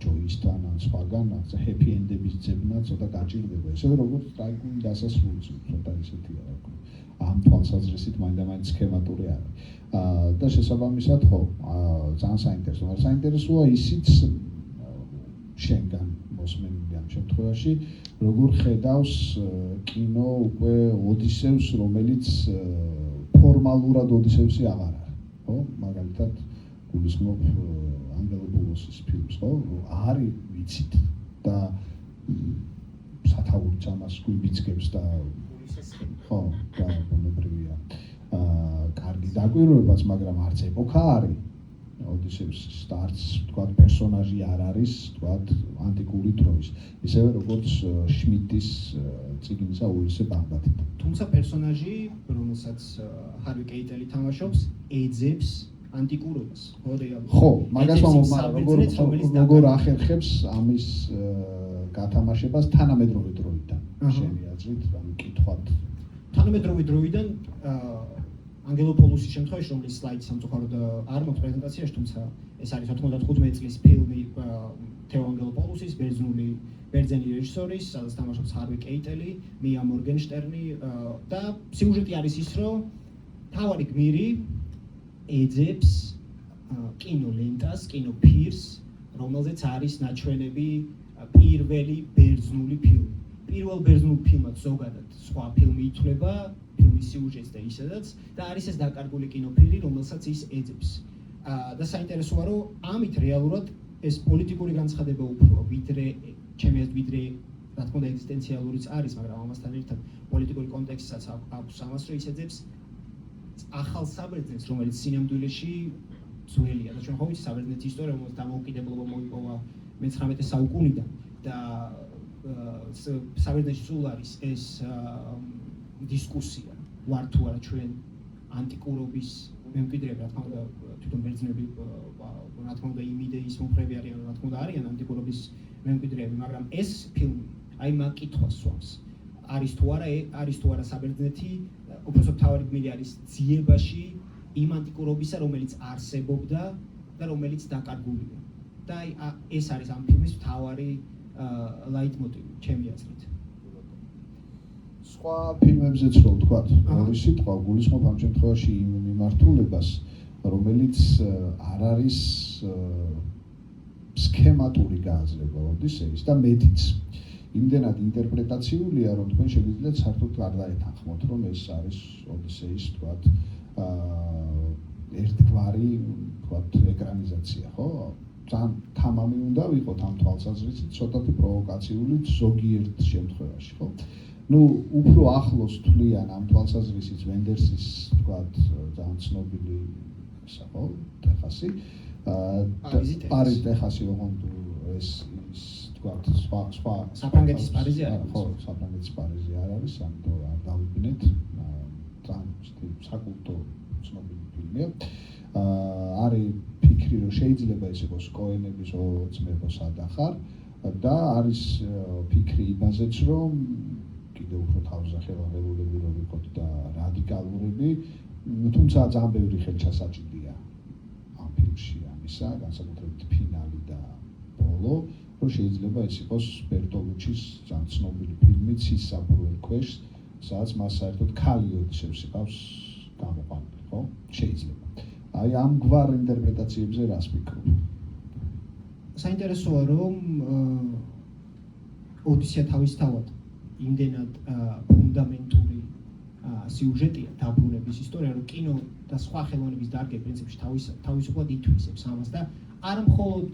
ჯოისთან ან სხვაგან ჰეპი ენდების ძებნა ცოტა გაჭირდება. ისევე როგორც ტრაგიკული დასასრულიც ცოტა ისეთია, რა ვთქვი. ამ თვალსაზრისით მაინდა-მაინც სქემატური არის. და შესაბამისად ხო, ძალიან საინტერესო. მაგრამ საინტერესოა ისიც შენგან მოსმენილი ამ შემთხვევაში, როგორ ხედავს კინო უკვე ოდისევს, რომელიც ფორმალურად ოდისევსი აღარ არის, ხო? მაგალითად, გულისხმობ ანგელოპულოსის ფილმს, ხო? არის ვიცით და სათაურიც ამას გვიბიძგებს და ხო, და ბუნებრივია. კარგი დაკვირვებაც, მაგრამ არც ეპოქა არის ოდისევსის და არც თქვათ პერსონაჟი არ არის, თქვათ ანტიკური დროის. ისევე როგორც შმიდტის წიგნისა ულისე ბაღდათი. თუმცა პერსონაჟი, რომელსაც ჰარვი კეიტელი თამაშობს, ეძებს ანტიკურობას, ხო რეალურად. ხო, მაგას როგორ ახერხებს ამის გათამაშებას თანამედროვე დროიდან. შენი აზრით, ანუ კითხვად. თანამედროვე დროიდან ანგელოპოლუსის შემთხვევაში, რომლის სლაიდი სამწუხაროდ არ მოხდა პრეზენტაციაში, თუმცა ეს არის 95 წლის ფილმი თეო ანგელოპოლუსის, ბერძენი რეჟისორის, სადაც თამაშობს ჰარვი კეიტელი, მია მორგენშტერნი და სიუჟეტი არის ის, რომ თავარი გმირი ეძებს კინოლენტას, კინოფირს, რომელზეც არის ნაჩვენები პირველი ბერძნული ფილმი. პირველ ბერძნულ ფილმად ზოგადად სხვა ფილმი ითვლება, ფილმის სიუჟეტს და ისედაც და არის ეს დაკარგული კინოფილმი, რომელსაც ის ეძებს. და საინტერესოა, რომ ამით რეალურად ეს პოლიტიკური განცხადება უფრო ვიდრე რა თქმა უნდა ეგზისტენციალურიც არის, მაგრამ ამასთან ერთად პოლიტიკური კონტექსტსაც აქვს ამას, რომ ის ეძებს ახალ საბერძნეთს, რომელიც სინამდვილეში ძველია და ჩვენ ხო ვიცით საბერძნეთის ისტორია, რომელიც დამოუკიდებლობა მოიპოვა მე-19 საუკუნიდან და საბერძნეთში სულ არის ეს დისკუსია, ვარ თუ არა ჩვენ ანტიკურობის მემკვიდრეები, რა თქმა უნდა თვითონ ბერძნები რა თქმა უნდა იმ იდეის მომხრები არიან, რა თქმა უნდა არიან ანტიკურობის მემკვიდრეები, მაგრამ ეს ფილმი აი მაგ კითხვას სვამს. არის თუ არა საბერძნეთი, უბრალოდ თავარი გმირი არის ძიებაში იმ ანტიკურობისა, რომელიც არსებობდა და რომელიც დაკარგულია. და აი ეს არის ამ ფილმის მთავარი ლაიტმოტივი, ჩემი აზრით. სხვა ფილმებზეც რო ვთქვათ, ორი სიტყვა გულისხმობ ამ შემთხვევაში იმ მიმართულებას, რომელიც არ არის სქემატური გააზრება ოდისეის და მეტიც. იმდენად ინტერპრეტაციულია, რომ თქვენ შეგიძლიათ საერთოდ გარდაეთანხმოთ, რომ ეს არის ოდისეის, ვთქვათ, ერთგვარი, ვთქვათ, ეკრანიზაცია, ხო? ძალიან თამამი უნდა ვიყოთ ამ თვალსაზრისით, ცოტათი პროვოკაციული ზოგიერთ შემთხვევაში, ხო? ნუ უფრო ახლოს თვლიან ამ თვალსაზრისით ვენდერსის, ვთქვათ, ძალიან ცნობილი ისა, ხო? ტეხასი. პარიზი ტეხასი, ოღონდ ეს ვთქვათ, სხვა საფრანგეთის პარიზი არის. ხო, საფრანგეთის პარიზი არ არის, ამიტომ არ დავიბინეთ. ძალიან საკულტო ცნობილი ფილმია. არის ფიქრი, რომ შეიძლება ეს იყოს კოენების ძმებო სადახარ და არის ფიქრი იმაზეც, რომ კიდევ უფრო თავზახელაღებულები რო ვიყოთ და რადიკალურები, თუმცა ძალიან ბევრი ხელჩასაჭიდია ამ ფილმში ამისა, განსაკუთრებით ფინალი და ბოლო, რომ შეიძლება ეს იყოს ბერტოლუჩის ძალიან ცნობილი ფილმი ცის საბურველ ქვეშ, სადაც მას საერთოდ ქალი ოდისევსი ყავს გამოყვანილი, ხო? შეიძლება. აი ამ გვარ ინტერპრეტაციებზე რას ვფიქრობ? საინტერესოა, რომ ოდისეა თავისთავად იმდენად ფუნდამენტური სიუჟეტია დაბრუნების ისტორია, რომ კინო და სხვა ხელოვნების დარგები პრინციპში თავისუფლად ითვისებს ამას და არა მხოლოდ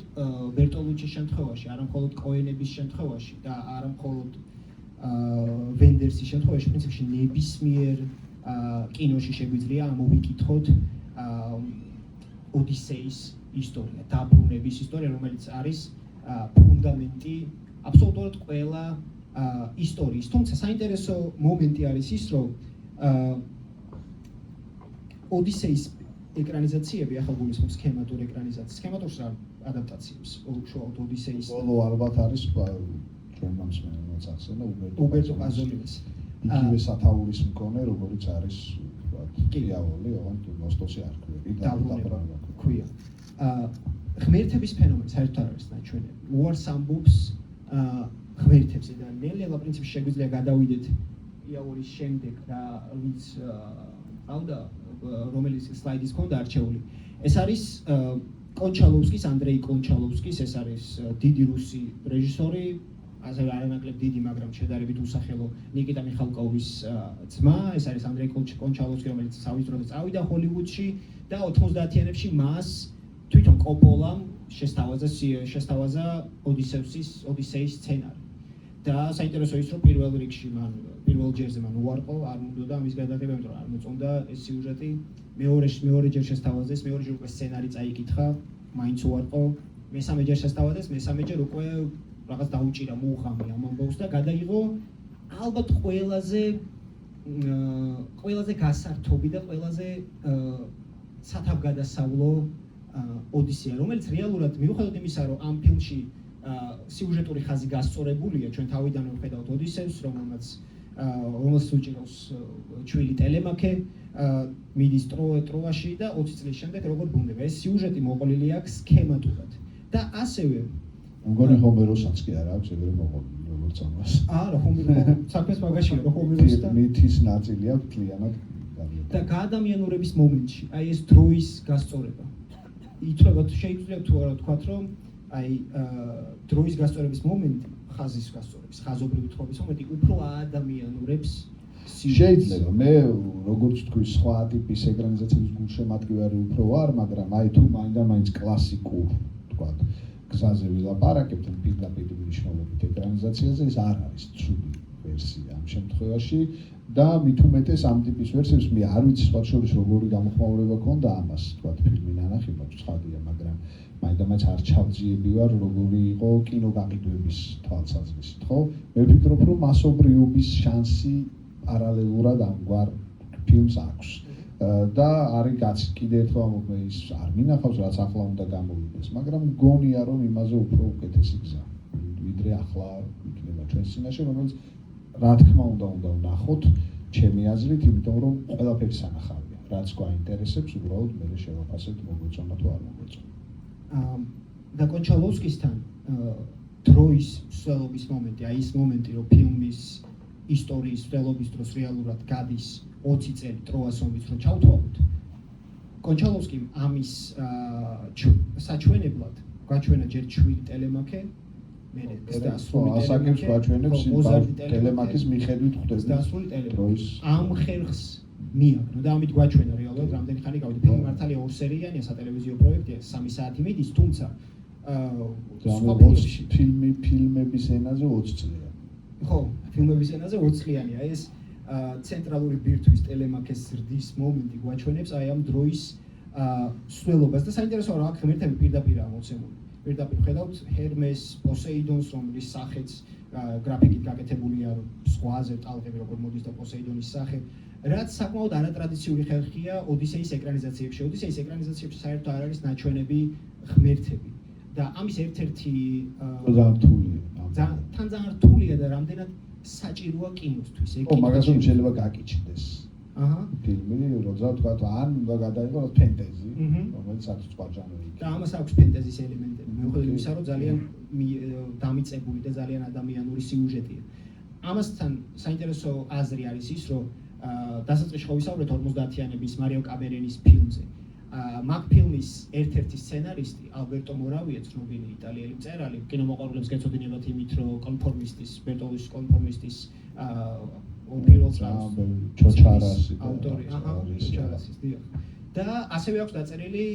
ბერტოლუჩის შემთხვევაში, არა მხოლოდ კოენების შემთხვევაში და არა მხოლოდ ვენდერსის შემთხვევაში, პრინციპში ნებისმიერ კინოში შეგვიძლია ამოვიკითხოთ ოდისეის ისტორია, დაბრუნების ისტორია, რომელიც არის ფუნდამენტი აბსოლუტურად ყველა ისტორიის. თუმცა საინტერესო მომენტი არის ის, რომ ოდისეის ეკრანიზაციები ახლა გულისხმობ სქემატურ ეკრანიზაციას. სქემატურს რა ადაპტაციებს? უშუალოდ ოდისეის. ბოლო ალბათ არის ჩვენ მომსმენელს ახსენა უბერტო პაზოლინის. იგივე სათაურის მქონე, როგორც არის იავოლი, ოღონდ მოსტოსი არ დაბრუნება ქვია. ღმერთების ფენომენი საერთოდ არ არის ნაჩვენები. უარს ამბობს ღმერთებზე და ნელ-ნელა პრინციპში შეგვიძლია გადავიდეთ იავოლის შემდეგ და ვინც ყავდა რომელიც სლაიდის ჰქონდა არჩეული. ეს არის კონჩალოვსკის, ანდრეი კონჩალოვსკის, ეს არის დიდი რუსი რეჟისორი, ასევე არანაკლებ დიდი, მაგრამ შედარებით უსახელო ნიკიტა მიხალკოვის ძმა, ეს არის ანდრეი კონჩალოვსკი, რომელიც სავის დროზე წავიდა ჰოლივუდში და 90-იანებში მას თვითონ კოპოლამ შესთავაზა ოდისეის სცენარი. და საინტერესო ის, რომ პირველ რიგში მან პირველ ჯერზე მან უარყო, არ უნდოდა ამის გადაღება, იმიტომ რომ არ მოწონდა ეს სიუჟეტი. მეორე ჯერ შესთავაზეს, მეორე ჯერ უკვე სცენარი წაიკითხა, მაინც უარყო. მესამე ჯერ შესთავაზეს, მესამე ჯერ უკვე რაღაც დაუჭირა, მოუხამი ამ ამბავს და გადაიღო ალბათ ყველაზე გასართობი და ყველაზე სათავგადასავლო ოდისეა, რომელიც რეალურად მიუხედავად იმისა, რომ ამ ფილმში სიუჟეტური ხაზი გასწორებულია, ჩვენ თავიდანვე ვხედავთ ოდისევს, რომელსაც უჭირავს ჩვილი ტელემაქე, მიდის ტროაში და 20 წლის შემდეგ როგორ ბრუნდება. ეს სიუჟეტი მოყოლილი აქვს სქემატურად. და ასევე მგონი ჰომეროსაც კი არ აქვს ეგრე მოყოლილი, როგორც ამას. არა, საქმეს მაგაშია, რომ ჰომეროს და მითის ნაწილი აქვს კლიანად და გაადამიანურების მომენტში, აი ეს დროის გასწორება. ითვლება შეიძლება თუ არა ვთქვათ, რომ აი დროის გასწორების მომენტი, ხაზის გასწორების, ხაზობრივი თხრობის მომენტი უფრო აადამიანურებს შეიძლება მე როგორც თქვი სხვა ტიპის ეკრანიზაციების გულშემატკივარი უფრო ვარ, მაგრამ აი თუ მაინდა-მაინც კლასიკურ ვთქვათ გზაზე ვილაპარაკებთ პირდაპირ მნიშვნელობით ეკრანიზაციაზე, ეს არ არის ცუდი ვერსია ამ შემთხვევაში და მით უმეტეს ამ ტიპის ვერსიებს მე არ ვიცი სხვა შორის როგორი გამოხმაურება ქონდა ამას ვთქვათ ფილმი ნანახება ცხადია, მაგრამ მაინდა-მაინც არ ჩავძიები ვარ როგორი იყო კინოგაყიდვების თვალსაზრისით, ხო? მე ვფიქრობ, რომ მასობრიობის შანსი პარალელურად ამგვარ ფილმს აქვს. და არის კაცი კიდე ერთხელ მე ის არ მინახავს რაც ახლა უნდა გამოვიდეს, მაგრამ მგონია რომ იმაზე უფრო უკეთესი გზა ვიდრე ახლა იქნება ჩვენს წინაშე, რომელიც რა თქმა უნდა ვნახოთ ჩემი აზრით, იმიტომ რომ ყველაფერი სანახავია, რაც გვაინტერესებს, უბრალოდ მე შევაფასებთ მოგვეწონა თუ არ მოგვეწონა. და კონჩალოვსკისთან დროის მსვლელობის მომენტი, აი ის მომენტი, რომ ფილმის ისტორიის მსვლელობის დროს რეალურად გადის 20 წელი ტროას ომის რო ჩავთვალოთ. კონჩალოვსკიმ ამის საჩვენებლად გაჩვენა ჯერ ჩვილი ტელემაქე, მერე დასრული ასაკებს გაჩვენებს ტელემაქის მიხედვით ხვდები დასრული ტელემაქე. ამ ხერხს მიაგნო და ამით გაჩვენა რეალურად რამდენი ხანი გავიდა. ფილმი მართალია ორსერიანია, სატელევიზიო პროექტია, 3 საათი მიდის, თუმცა ფილმების ენაზე 20 წლია. ხო, ფილმების ენაზე 20 წლიანია. ეს ცენტრალური ბირთვის ტელემაქეს ზრდის მომენტი გვაჩვენებს აი ამ დროის სვლელობას და საინტერესოა რა აქ ღმერთები პირდაპირაა მოცემული. პირდაპირ ხედავთ ჰერმეს, პოსეიდონს, რომლის სახეც გრაფიკით გაკეთებულია ზღვაზე ტალღები როგორ მოდის და პოსეიდონის სახე, რაც საკმაოდ არატრადიციული ხერხია ოდისეის ეკრანიზაციებში. ოდისეის ეკრანიზაციებში საერთოდ არ არის ნაჩვენები ღმერთები და ამის ერთ-ერთი თან ძალიან რთულია და რამდენად საჭიროა კინოსთვის. ო, მაგას რომ შეიძლება გაკიჩნდეს. ფილმი, როცა თქვა ან უნდა გადაიღოს ფენტეზი, რომელიც სხვა ჟანრი. და ამას აქვს ფენტეზის ელემენტები. მიუხედავად იმისა, რომ ძალიან დამიწებული და ძალიან ადამიანური სიუჟეტია. ამასთან საინტერესო აზრი არის ის, რომ დასაწყისში ხო ვისაუბრეთ 50-იანების მარიო კამერენის ფილმზე. მაგ ფილმის ერთ-ერთი სცენარისტი ალბერტო მორავია, ცნობილი იტალიელი მწერალი, კინომოყვარულებს გეცოდინებათ იმით, რომ კონფორმისტის, ბერტოლუჩის კონფორმისტის პირველ წლს ჩოჩარასი ავტორი, ჩოჩარასის დიახ. და ასევე აქვს დაწერილი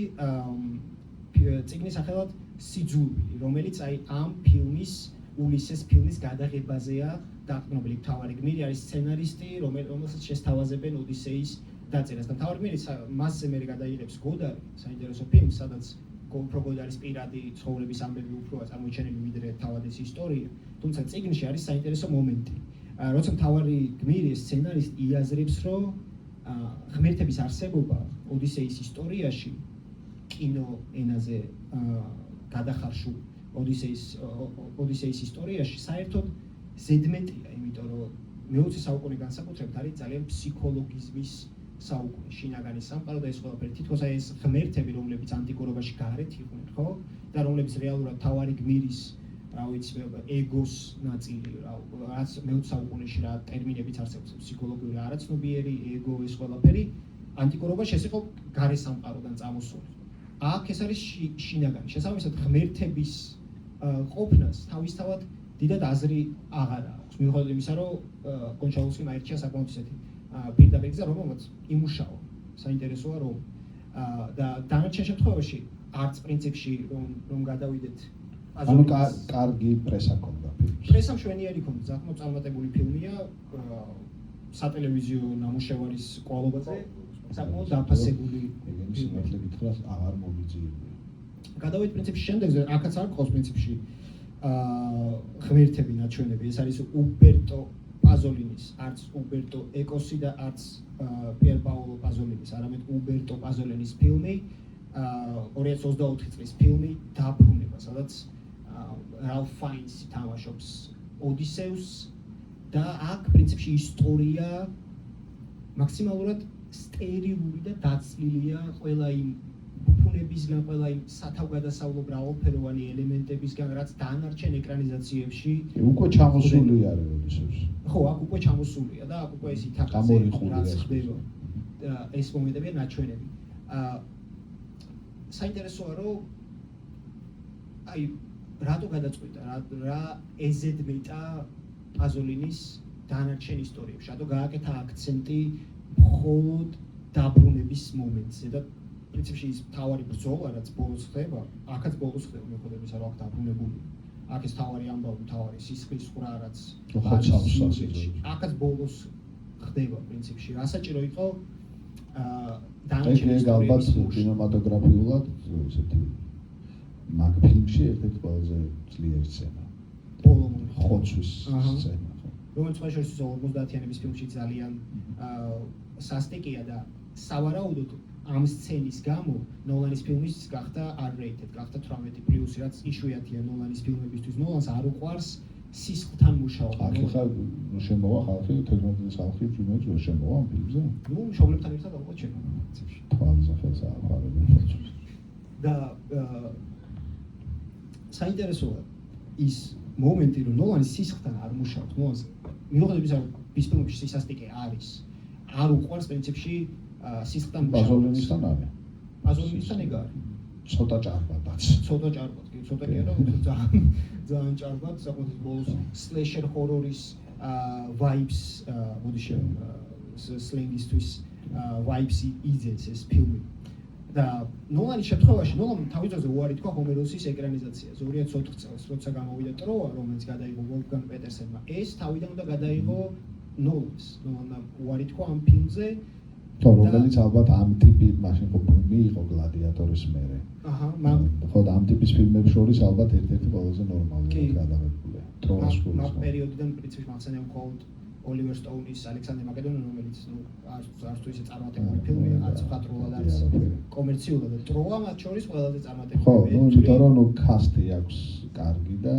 წიგნის სახელად სიძულვილი, რომელიც აი ამ ფილმის ულისეს ფილმის გადაღებაზეა დაყრდნობილი. მთავარი გმირი არის სცენარისტი, რომელსაც შესთავაზებენ ოდისეის დაწერას და მთავარი გმირი მასზე მე გადაიღებს გოდარი, საინტერესო ფილმს, სადაც უფრო გოდარის პირადი ცხოვრების ამბები უფრო წარმოჩენილი ვიდრე თავად ეს ისტორია. თუმცა წიგნში არის საინტერესო მომენტი. როცა მთავარი გმირი სცენარისტი იაზრებს, რომ ღმერთების არსებობა ოდისეის ისტორიაში კინო ენაზე გადახარშულ ოდისეის ისტორიაში საერთოდ ზედმეტია, იმიტომ რომ მე-20 საუკუნე განსაკუთრებით არის ძალიან ფსიქოლოგიზმის საუკუნე, შინაგანი სამყარო და ეს ყველაფერი. თითქოს აი ეს ღმერთები, რომლებიც ანტიკურობაში გარეთ იყვნენ, ხო? და რომლებიც რეალურად თავარი გმირის, რა ვიცი, ეგოს ნაწილი, რაც მე-20 საუკუნეში რა ტერმინებიც არსებობს, ფსიქოლოგიური არაცნობიერი, ეგო, ეს ყველაფერი ანტიკურობაში ეს იყო გარე სამყაროდან წამოსული. აქ ეს არის შინაგანი. შესაბამისად, ღმერთების ყოფნას თავისთავად დიდად აზრი აღარ აქვს. მიუხედავად იმისა, რომ კონჩალოვსკიმ აირჩია საკმაოდ ისეთი პირდაპირ გზა, რომელმაც იმუშავა. საინტერესოა, რომ და დანარჩენ შემთხვევაში არც პრინციპში რომ გადავიდეთ ანუ კარგი პრესა ქონდა ფილმს. პრესა მშვენიერი ქონდა, საკმაოდ წარმატებული ფილმია, სატელევიზიო ნამუშევარის კვალობაზე საკმაოდ დაფასებული. ეგენი სიმართლე გითხრას აღარ მომიძიებია. გადავიდეთ პრინციპში შემდეგზე, აქაც არ ყავს პრინციპში ღმერთები ნაჩვენები. ეს არის უბერტო პაზოლინის, არც უბერტო ეკოსი და არც პიერ პაოლო პაზოლინის, არამედ უბერტო პაზოლინის ფილმი, 2024 წლის ფილმი დაბრუნება, სადაც რალფ ფაინსი თამაშობს ოდისეუსს და აქ პრინციპში ისტორია მაქსიმალურად სტერილური და დაცლილია ყველა იმ ბუფუნებისგან, ყველა იმ სათავგადასავლო მრავალფეროვანი ელემენტებისგან, რაც დანარჩენ ეკრანიზაციებში უკვე ჩამოსული არის ოდისეუსი. ხო, აქ უკვე ჩამოსულია და აქ უკვე ეს ითახაზე რაც ხდება. ეს მომენტებია ნაჩვენები. საინტერესოა, რომ აი რატო გადაწყვიტა, რა ეზედმეტა პაზოლინის დანარჩენ ისტორიებში, რატო გააკეთა აქცენტი მხოლოდ დაბრუნების მომენტზე და პრინციპში ის თავარი ბრძოლა, რაც ბოლოს ხდება, აქაც ბოლოს ხდება, მიუხედავად იმისა, რომ აქ დაბრუნებული. აქ ეს თავარი ამბავი, თავარი სისხლის ყრა, რაც აქაც ბოლოს ხდება პრინციპში. რასაჭირო იყო დანარჩენ ისტორიების ალბათ კინემატოგრაფიულად ესეთი მაგ ფილმში ერთ-ერთი ყველაზე ძლიერი სცენა. ხოცვის სცენა. რომელიც შეიძლება 50-იანების ფილმში ძალიან სასტიკია და სავარაუდოდ ამ სცენის გამო ნოლანის ფილმის გახდა R-rated, გახდა 18+, რაც იშვიათია ნოლანის ფილმებისთვის. ნოლანს არ უყვარს სისხლთან მუშაობა. აქ ხა შემოვა ხალხი, თექნოლოგიის ხალხი ფილმებს ვერ შემოვა ამ ფილმზე? ნუ მშობლებთან ერთად ალბათ შემოვა პრინციპში. თვალზე ხელს აყარებენ ხოცვას. და საინტერესოა ის მომენტი, რომ ნოლანის სისხლთან არ მუშაობს. ნოლანს მიუხედავად იმისა, რომ ის ფილმებში სისასტიკე არის, არ უყვარს პრინციპში სისხლთან მუშაობა. პაზოლინისთან არის. პაზოლინისთან ეგ არის. ცოტა ჭარბადაც. ცოტა ჭარბად, კი, ცოტა კი არა, ძალიან ჭარბად, საკუთარ ბოლოს სლეშერ ჰორორის vibes, მოდი სლენგისთვის vibes იძენს ეს ფილმი. და ნოლანის შემთხვევაში, ნოლანმა თავის დროზე უარი თქვა ჰომეროსის ეკრანიზაციაზე 2004 წელს, როცა გამოვიდა ტროა, რომელიც გადაიღო ვოლფგანგ პეტერსენმა. ეს თავიდან უნდა გადაიღო ნოლანს. ნოლანმა უარი თქვა ამ ფილმზე. რომელიც ალბათ ამ ტიპის მაშინ ხო ფილმი იყო გლადიატორის მერე. ხო და ამ ტიპის ფილმებს შორის ალბათ ერთ-ერთი ყველაზე ნორმალური გადაღებულია. ტროას შორის. მაგ პერიოდიდან პრინციპში მახსენე მხოლოდ ოლივერ სტოუნის ალექსანდრე მაკედონელი, რომელიც არც თუ ისე წარმატებული ფილმია, არც მხატვრულად არის კომერციულად და ტროა მათ შორის ყველაზე წარმატებული. ხო, იმიტომ რომ კასტი აქვს კარგი და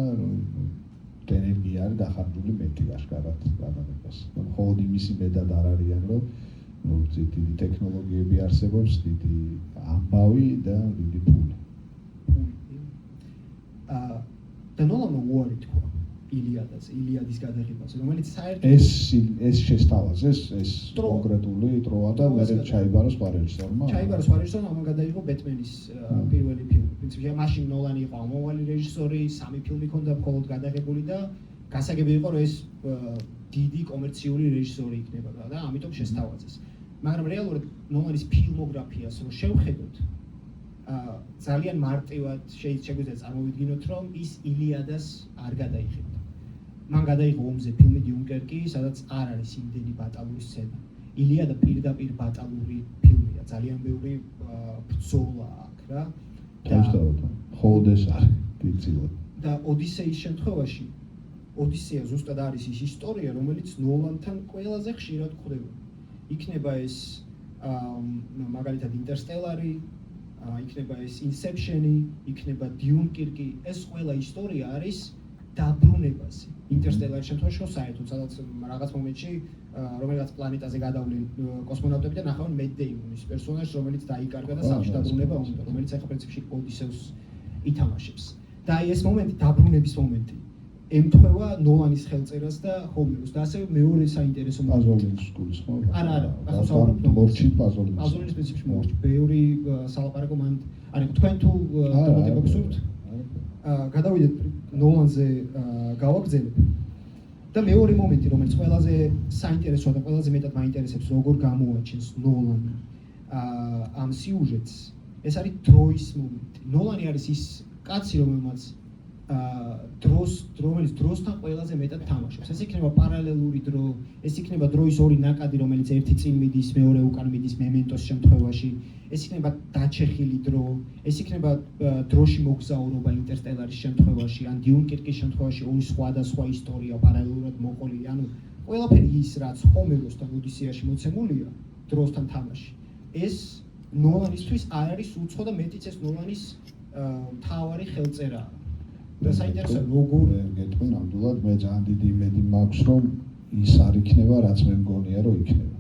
ენერგია არის დახარჯული მეტი აშკარად გადაღებას. მხოლოდ იმისი მეტად არ არიან, რომ დიდი ტექნოლოგიები არსებობს, დიდი ამბავი და დიდი ფული. და ნოლანმა უარი თქვა ილიადის გადაღებაზე, რომელიც საერთოდ ეს შესთავაზეს, ეს კონკრეტული ტროა და მე ჩაიბარა სხვა რეჟისორმა. ჩაიბარა სხვა რეჟისორმა, ამან გადაიღო ბეტმენის პირველი ფილმი. პრინციპში მაშინ ნოლანი იყო ამავალი რეჟისორი, 3 ფილმი ჰქონდა მხოლოდ გადაღებული და გასაგები იყო, რომ ეს დიდი კომერციული რეჟისორი იქნება და ამიტომ შესთავაზეს. მაგრამ რეალურად ნოლანის ფილმოგრაფიას რო შევხედოთ, ძალიან მარტივად შეგვიძლია წარმოვიდგინოთ, რომ ის ილიადას არ გადაიღებდა. მან გადაიღო ომზე ფილმი დიუნკერკი, სადაც არ არის იმდენი ბატალური სცენა. ილიადა პირდაპირ ბატალური ფილმია, ძალიან ბევრი ბრძოლა აქვს რა. მხოლოდ ეს არის დიდწილად. და ოდისეის შემთხვევაში ოდისეა ზუსტად არის ის ისტორია, რომელიც ნოლანთან ყველაზე ხშირად გვხვდება. იქნება ეს მაგალითად ინტერსტელარი, იქნება ეს ინსეფშენი, იქნება დიუნკირკი, ეს ყველა ისტორია არის დაბრუნებაზე. ინტერსტელარის შემთხვევაში საერთოდ სადაც რაღაც მომენტში რომელიღაც პლანეტაზე გადავლენ კოსმონავტები და ნახავენ მეთ დეიმონის პერსონაჟს, რომელიც დაიკარგა და სახლში დაბრუნება უნდა, რომელიც ახლა პრინციპში ოდისევს ითამაშებს. და აი ეს მომენტი, დაბრუნების მომენტი, ემთხვევა ნოლანის ხელწერას და ჰომეროს და ასევე მეორე საინტერესო პაზოლინის სკოლის ხო? არა, მორჩი პაზოლინის. პაზოლინის პრინციპში მორჩი. ბევრი სალაპარაკო მან, არა, თქვენ თუ დამატება გსურთ? გადავიდეთ ნოლანზე გავაგრძელებ. და მეორე მომენტი, რომელიც ყველაზე საინტერესოა და ყველაზე მეტად მაინტერესებს, როგორ გამოაჩენს ნოლანი ამ სიუჟეტს, ეს არის დროის მომენტი. ნოლანი არის ის კაცი, რომელიც რომელიც დროსთან ყველაზე მეტად თამაშობს. ეს იქნება პარალელური დრო, ეს იქნება დროის ორი ნაკადი, რომელიც ერთი წინ მიდის, მეორე უკან მიდის მემენტოს შემთხვევაში. ეს იქნება დაჩეხილი დრო, ეს იქნება დროში მოგზაურობა ინტერსტელარის შემთხვევაში, ან დიუნკირკის შემთხვევაში ორი სხვადასხვა ისტორია პარალელურად მოყოლილი. ანუ ყველაფერი ის, რაც ჰომეროსთან ოდისეაში მოცემულია, დროსთან თამაში. ეს ნოლანისთვის არ არის უცხო და მეტიც ეს ნოლანის მთავარი ხელწერაა. და საინტერესოა როგორ გეტყვი ნამდვილად მე ძალიან დიდი იმედი მაქვს რომ ის არ იქნება რაც მე მგონია რომ იქნება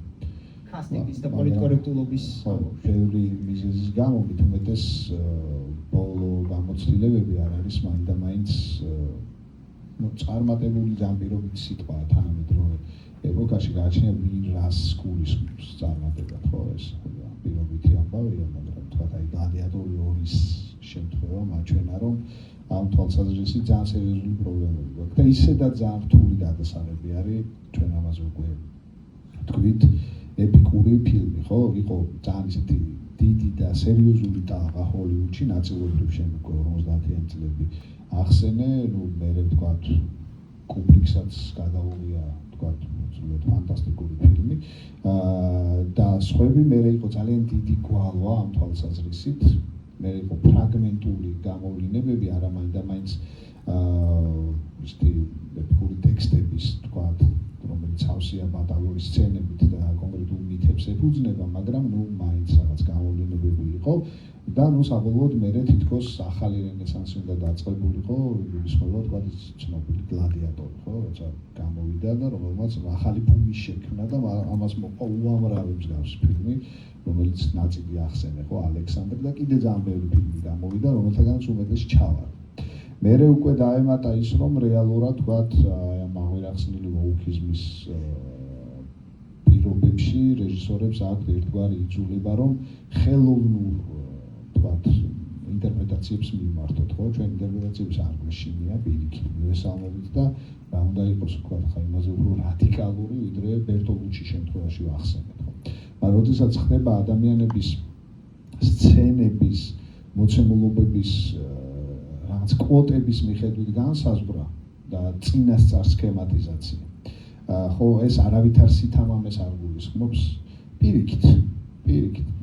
კასტინგის და პოლიტკორექტულობის ბევრი მიზეზის გამო მით უმეტეს ბოლო გამოცდილებები არ არის მაინდა-მაინც წარმატებული ჯამპირობით სიტყვაა თანამედროვე ეპოქაში გააჩნია ვინ რას გულისხმობს წარმატებად ხო ეს პირობითი ამბავია მაგრამ თქვა აი გლადიატორი 2-ის შემთხვევა მაჩვენა რომ ამ თვალსაზრისით ძალიან სერიოზული პრობლემები გვაქვს და ისედაც ძალიან რთული გადასაღები არის ჩვენ ამაზე უკვე თქვით ეპიკური ფილმი ხო იყო ძალიან ისეთი დიდი და სერიოზული ტალღა ჰოლივუდში ნაწილობრივ შემდგომ 50-იანი წლები ახსენე ნუ მე ვთქვათ კუბრიკსაც გადაუღია ვთქვათ უცბად ფანტასტიკური ფილმი და სხვები მე იყო ძალიან დიდი გვალვა ამ თვალსაზრისით მე იყო ფრაგმენტული გამოვლინებები არა მაინდა-მაინც ისეთი ეპიკური ტექსტების ვთქვათ რომელიც ავსია ბატალური სცენებით და კონკრეტულ მითებს ეფუძნება მაგრამ ნუ მაინც რაღაც გამოვლინებები იყო და ნუ საბოლოოდ მე თითქოს ახალი რენესანსი უნდა დაწყებულიყო ისმოვა ვთქვათ ცნობილი გლადიატორი ხო როცა გამოვიდა და რომელმაც ახალი ბუმი შექმნა და ამას მოყვა უამრავი მსგავსი ფილმი რომელიც ნაწილი ახსენე ხო ალექსანდრე და კიდე ძალიან ბევრი ფილმი გამოვიდა რომელთაგანაც უმეტესი ჩავარ მერე უკვე დაემატა ის რომ რეალურად ვთქვათ ამ აღირახსნილი ვოუქიზმის პირობებში რეჟისორებს აქვთ ერთგვარი იძულება რომ ხელოვნურ ვთქვათ ინტერპრეტაციებს მიმართოთ ხო ჩვენ ინტერპრეტაციებს არ გვეშინია პირიქით მივესალმებით და რა უნდა იყოს ვთქვათ ხა იმაზე უფრო რადიკალური ვიდრე ბერტოლუჩის შემთხვევაში ვახსენეთ ხო მაგრამ როდესაც ხდება ადამიანების სცენების მოცემულობების რაღაც კვოტების მიხედვით განსაზღვრა და წინასწარ სქემატიზაცია. ხო, ეს არავითარ სითამამეს არ გულისხმობს პირიქით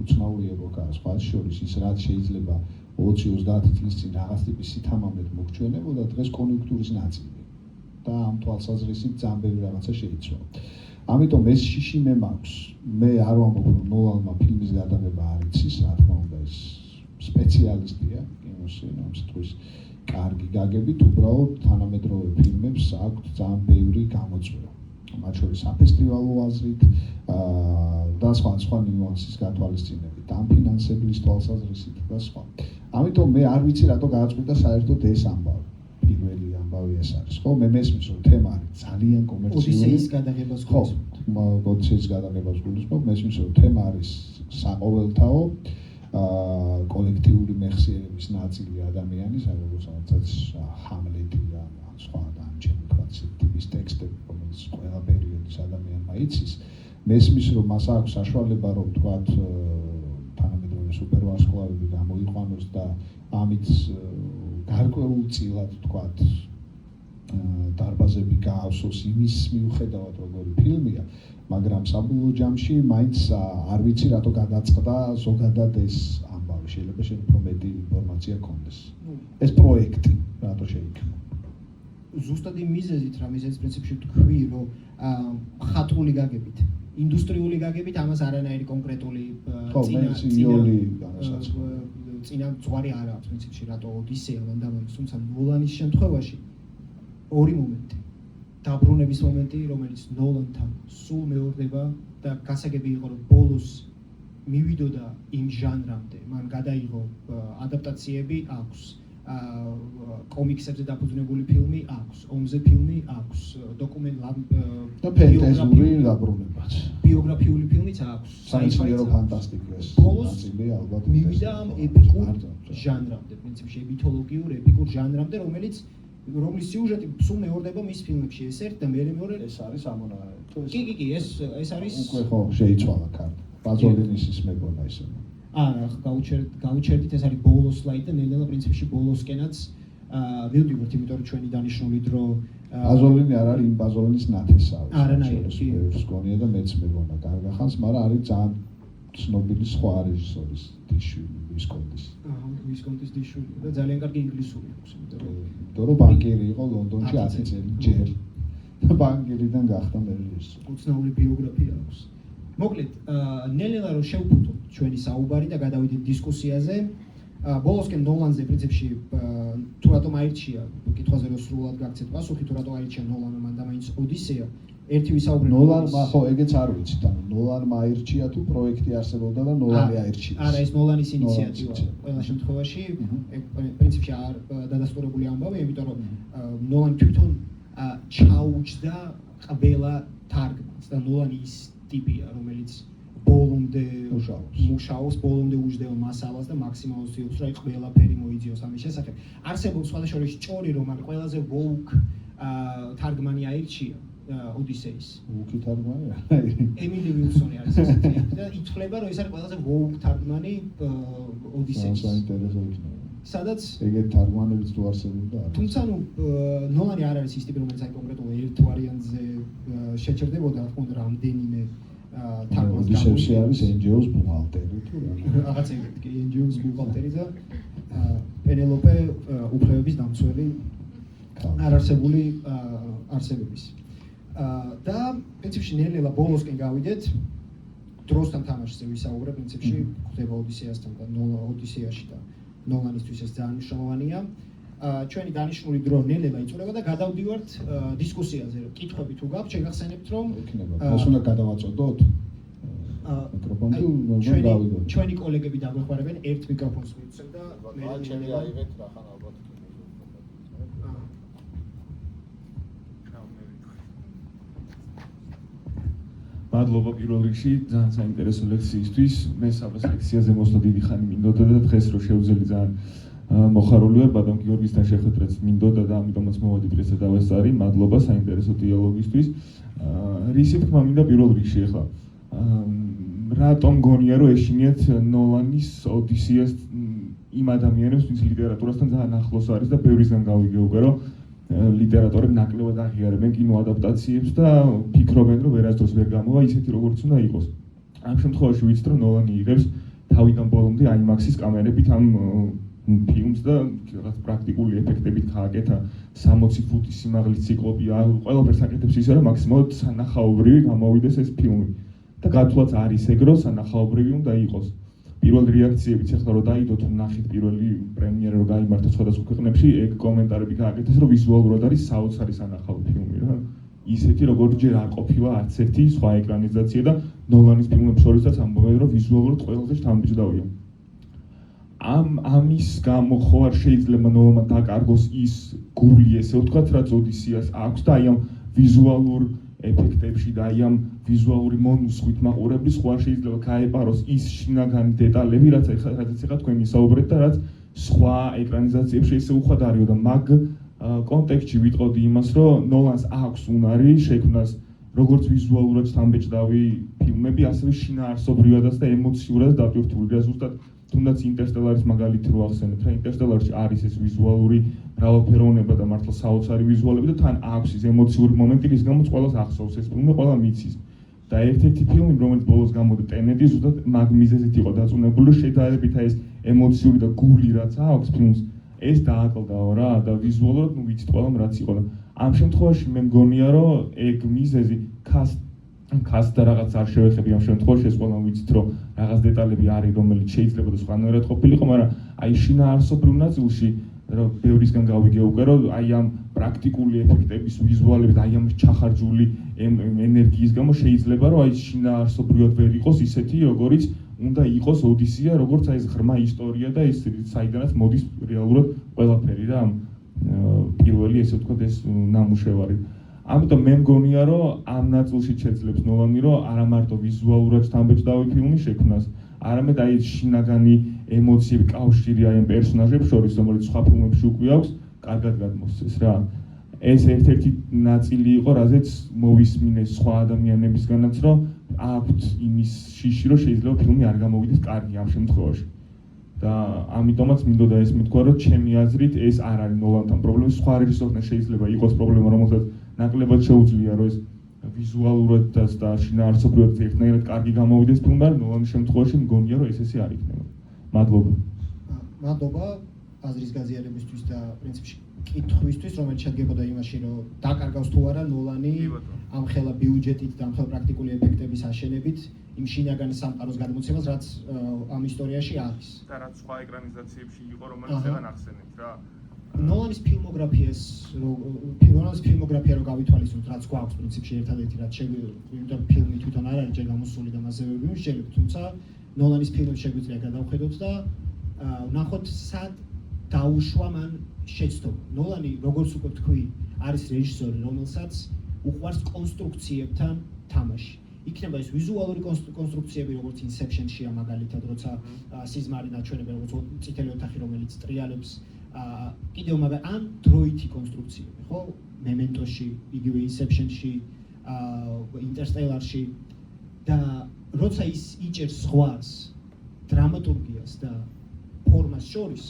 უცნაური ეპოქაა სხვა შორის ის რაც შეიძლება 20-30 წლის წინ რაღაც ტიპის სითამამედ მოგჩვენებოდა დღეს კონიუნქტურის ნაწილია და ამ თვალსაზრისით ძალიან ბევრი რაღაცა შეიცვალა. ამიტომ ეს შიში მე მაქვს. მე არ ვამბობ რომ ნოლანმა ფილმის გადაღება არ იცის, რა თქმა უნდა ეს სპეციალისტია კინოში, ამ სიტყვის კარგი გაგებით, უბრალოდ თანამედროვე ფილმებს აქვთ ძალიან ბევრი გამოწვევა. მათ შორის საფესტივალო აზრით და სხვა ნიუანსის გათვალისწინებით, ამ ფინანსებლის თვალსაზრისით და სხვა. ამიტომ მე არ ვიცი რატო გააწყვეტა საერთოდ ეს ამბავი. პირველი ამბავი ეს არის. ხო, მე მესმის რომ თემა არის ძალიან კომერციული. ოდისეის გადაღებას ოდისეის გადაღებას გულისხმობ, მესმის რომ თემა არის საყოველთაო კოლექტიური მეხსიერების ნაწილი ადამიანის, როგორც ჰამლეტი და სხვა დამჭერი თქვათ ტიპის ტექსტები, რომელიც ყველა პერიოდის ადამიანმა იცის, მესმის რომ მას აქვს საშუალება რომ თქვათ თანამედროვე სუპერვარსკვლავები გამოიყვანოს და ამით გარკვეულწილად თქვათ დარბაზები გაავსოს იმის მიუხედავად როგორი ფილმია, მაგრამ საბოლოო ჯამში მაინც არ ვიცი რატო გადაწყდა ზოგადად ეს ამბავი. შეიძლება უფრო მეტი ინფორმაცია გქონდეს. ეს პროექტი რატო შეიქმნა? ზუსტად იმ მიზეზით, რამისაც პრინციპში თქვი, რომ ხატრული გაგებით, ინდუსტრიული გაგებით ამას არანაირი კონკრეტული წინა ძღვარი არ აქვს პრინციპში, რატო ოდისეა მანდამონის, თუმცა ნოლანის შემთხვევაში ორი მომენტი. დაბრუნების მომენტი, რომელიც ნოლანთან სულ მეორდება და გასაგები იყო, რომ ბოლოს მივიდოდა იმ ჟანრამდე, მან გადაიღო ადაპტაციები აქვს, კომიქსებზე დაფუძნებული ფილმი აქვს, ომზე ფილმი აქვს, და ფენტეზური დაბრუნებაც. ბიოგრაფიული ფილმიც აქვს. საინჟინრო ფანტასტიკის ნაწილი ალბათ მივიდა ამ ეპიკურ ჟანრამდე, პრინციპში ეპითოლოგიურ ეპიკურ ჟანრამდე, რომლის სიუჟეტი სულ მეორდება მის ფილმებში, ეს ერთ და მეორე ეს არის ამონარევი. კი, ეს არის უკვე ხო შეიცვალა კარტა. ბაზოლინის ის მეგონა ისე. არა, გავუჩერდით, ეს არის ბოლო სლაიდი და ნელ-ნელა პრინციპში ბოლოსკენაც ვივდივართ, იმიტომ რომ ჩვენი დანიშნული დრო ბაზოლინი არ არის იმ ბაზოლინის ნათესავი. არანაირად, კი. ეს გონია და მეც მეგონა კარგახანს, მაგრამ არის ძალიან ცნობილი სხვა რეჟისორის დიშვილი, ვისკონტის. ვისკონტის დიშვილი და ძალიან კარგი ინგლისური აქვს, იმიტომ რომ ბანკერი იყო ლონდონში 10 წელი ჯერ. და ბანკერიდან გახდა მე რეჟისორი. უცნაური ბიოგრაფია აქვს. მოკლედ, ნელ-ნელა რომ შევფუთოთ ჩვენი საუბარი და გადავიდეთ დისკუსიაზე, ბოლოსკენ ნოლანზე პრინციპში თუ რატომ აირჩია, კითხვაზე რომ სრულად გაგცეთ პასუხი, თუ რატომ აირჩია ნოლანმა მან და მაინც ოდისეა, ერთი ვისაუბრეთ ნოლანმა, ხო, ეგეც არ ვიცით, ანუ ნოლანმა აირჩია თუ პროექტი არსებობდა და ნოლანი აირჩიეს. არა, ეს ნოლანის ინიციატივა ყველა შემთხვევაში, პრინციპში არ დადასტურებული ამბავია, იმიტომ რომ ნოლანი თვითონ ჩაუჯდა ყველა თარგმანს და ნოლანი ის ტიპია, რომელიც ბოლომდე მუშაობს, ბოლომდე უჯდება მასალას და მაქსიმალურს იღებს, რომ ყველაფერი მოიძიოს ამის შესახებ. არსებობს სხვადასხვა ჭორი, რომ მან ყველაზე ვოუკ თარგმანი აირჩია ოდისეის. ვოუკი თარგმანი? ემილი ვილსონი არის ესეთი და ითვლება, რომ ეს არის ყველაზე ვოუკ თარგმანი ოდისეის. საინტერესო იქნება. სადაც ეგეთ თარგმანებიც თუ არსებობდა. თუმცა ნოლანი არ არის ის ტიპი, რომელიც აი კონკრეტულ ერთ ვარიანტზე შეჭრდებოდა, რა თქმა უნდა, რამდენიმე თარგმანს ოდისეუსი არის NGO-ს ბუღალტერი თუ რაღაცა ეგეთი, კი, NGO-ს ბუღალტერი და პენელოპე უფლებების დამცველი არარსებული არსებების. და პრინციპში ნელ-ნელა ბოლოსკენ გავიდეთ, დროსთან თამაშზე ვისაუბრებ, პრინციპში ხდება ოდისეასთან და ოდისეაში და ნოლანისთვის ეს ძალიან მნიშვნელოვანია. ჩვენი დანიშნული დრო ნელ-ნელა იწურება და გადავდივართ დისკუსიაზე. კითხვები თუ გაქვთ, შეგახსენებთ, რომ ეს უნდა გადავაწოდოთ მიკროფონი რომ დავიდოთ. ჩვენი კოლეგები დაგვეხმარებენ ერთ მიკროფონს მივცემ და მე ჩემი აიღეთ რახან ალბათ. მადლობა პირველ რიგში ძალიან საინტერესო ლექციისთვის. მე საბას ლექციაზე მოსვლა დიდი ხანი მინდოდა და დღეს რო შევძელი ძალიან მოხარული ვარ ბატონ გიორგისთან შეხვედრაც მინდოდა და ამიტომაც მოვედი დღეს და დავესწარი. მადლობა საინტერესო დიალოგისთვის. რისი თქმა მინდა პირველ რიგში ახლა რატომ გონია რომ ეშინიათ ნოლანის ოდისეას იმ ადამიანებს ვინც ლიტერატურასთან ძალიან ახლოს არის და ბევრისგან გავიგე უკვე რომ ლიტერატორები ნაკლებად აღიარებენ კინო ადაპტაციებს და ფიქრობენ რომ ვერასდროს ვერ გამოვა ისეთი როგორც უნდა იყოს. ამ შემთხვევაში ვიცით რომ ნოლანი იღებს თავიდან ბოლომდე IMAX-ის კამერებით ამ ფილმს და რაღაც პრაქტიკული ეფექტებით გააკეთა 60 ფუტის სიმაღლის ციკლოპია, ყველაფერს აკეთებს ისე რომ მაქსიმალურად სანახაობრივი გამოვიდეს ეს ფილმი. და გათვლაც არის ეგ რომ სანახაობრივი უნდა იყოს. პირველი რეაქციებიც ახლა რომ დაიდოთ ნახით პირველი პრემიერა რომ გაიმართა სხვადასხვა ქვეყნებში, ეგ კომენტარები გააკეთეს რომ ვიზუალურად არის საოცარი სანახავი ფილმი რა. ისეთი როგორც ჯერ არ ყოფილა არც ერთი სხვა ეკრანიზაცია და ნოლანის ფილმებს შორისაც ამბობენ რომ ვიზუალურად ყველაზე შთამბეჭდავია. ამის გამო ხო არ შეიძლება ნოლანმა დაკარგოს ის გული ესე ვთქვათ რაც ოდისეას აქვს და აი ამ ვიზუალურ ეფექტებში და აი ამ ვიზუალური მონუსხვით მაყურებლის ხო არ შეიძლება გაეპაროს ის შინაგანი დეტალები რაც ეხლა თქვენ ისაუბრეთ და რაც სხვა ეკრანიზაციებში ესე უხვად არისო და მაგ კონტექსტში ვიტყოდი იმას რომ ნოლანს აქვს უნარი შექმნას როგორც ვიზუალურად შთამბეჭდავი ფილმები ასევე შინაარსობრივადაც და ემოციურად დატვირთული და ზუსტად თუნდაც ინტერსტელარის მაგალითი რო ახსენეთ რა ინტერსტელარში არის ეს ვიზუალური მრავალფეროვნება და მართლა საოცარი ვიზუალები და თან აქვს ის ემოციური მომენტი რის გამოც ყველას ახსოვს ეს ფილმი ყველა მიცის და ერთ-ერთი ფილმი რომელიც ბოლოს გამოდა ტენეტი ზუსტად მაგ მიზეზით იყო დაწუნებული რომ შედარებით ეს ემოციური და გული რაც აქვს ფილმს ეს დააკლდაო რა და ვიზუალურად ნუ ვიცით ყველამ რაც იყო და ამ შემთხვევაში მე მგონია რომ ეგ მიზეზი კასტ და რაღაც არ შევეხები ამ შემთხვევაში ეს ყველამ ვიცით რომ რაღაც დეტალები არის რომელიც შეიძლება და სხვანაირად ყოფილიყო მაგრამ აი შინაარსობრივ ნაწილში რომ ბევრისგან გავიგე უკვე რომ აი ამ პრაქტიკული ეფექტების ვიზუალებით აი ამ ჩახარჯული ენერგიის გამო შეიძლება რომ აი შინაარსობრივად ვერ იყოს ისეთი როგორიც უნდა იყოს ოდისეა როგორც აი ეს ღრმა ისტორია და ის საიდანაც მოდის რეალურად ყველაფერი რა ამ პირველი ესე ვთქვათ ეს ნამუშევარი ამიტომ მე მგონია რომ ამ ნაწილში შეძლებს ნოლანი რომ არა მარტო ვიზუალურად თამბეჭდავი ფილმი შექმნას არამედ აი შინაგანი ემოციები კავშირი აი ამ პერსონაჟებს შორის რომელიც სხვა ფილმებში უკვე აქვს კარგად გადმოსცეს რა ეს ერთ-ერთი ნაწილი იყო რაზეც მოვისმინეს სხვა ადამიანებისგანაც რომ აქვთ იმის შიში რომ შეიძლება ფილმი არ გამოვიდეს კარგი ამ შემთხვევაში და ამიტომაც მინდოდა ეს მეთქვა რომ ჩემი აზრით ეს არ არის ნოლანთან პრობლემა სხვა რეჟისორთან შეიძლება იყოს პრობლემა რომელსაც ნაკლებად შეუძლია რომ ეს ვიზუალურად და შინაარსობრივად ერთნაირად კარგი გამოვიდეს ფილმი და ნოლანის შემთხვევაში მგონია რომ ესე არ იქნება მადლობა მადლობა აზრის გაზიარებისთვის და პრინციპში კითხვისთვის რომელიც შედგებოდა იმაში რომ დაკარგავს თუ არა ნოლანი ამ ხელა ბიუჯეტით და ამ ხელა პრაქტიკული ეფექტების აშენებით იმ შინაგან სამყაროს გადმოცემას რაც ამ ისტორიაში არის და რაც სხვა ეკრანიზაციებში იყო რომელიც ეგან ახსენეთ რა ნოლანის ფილმოგრაფია რო გავითვალისწინოთ რაც გვაქვს პრინციპში ერთადერთი რაც შეგვიძლია ფილმი თვითონ არ არის ჯერ გამოსული და მასზე ვერ ვიმსჯელებ თუმცა ნოლანის ფილმებს შეგვიძლია გადავხედოთ და ვნახოთ სად დაუშვა მან შეცდომა ნოლანი როგორც უკვე თქვი არის რეჟისორი რომელსაც უყვარს კონსტრუქციებთან თამაში იქნება ეს ვიზუალური კონსტრუქციები როგორც Inception-შია მაგალითად როცა სიზმარი ნაჩვენებია როგორც წითელი ოთახი რომელიც ტრიალებს კიდევ ან დროითი კონსტრუქციები ხო Memento-ში იგივე Inception-ში Interstellar-ში და როცა ის იჭერს ზღვარს დრამატურგიას და ფორმას შორის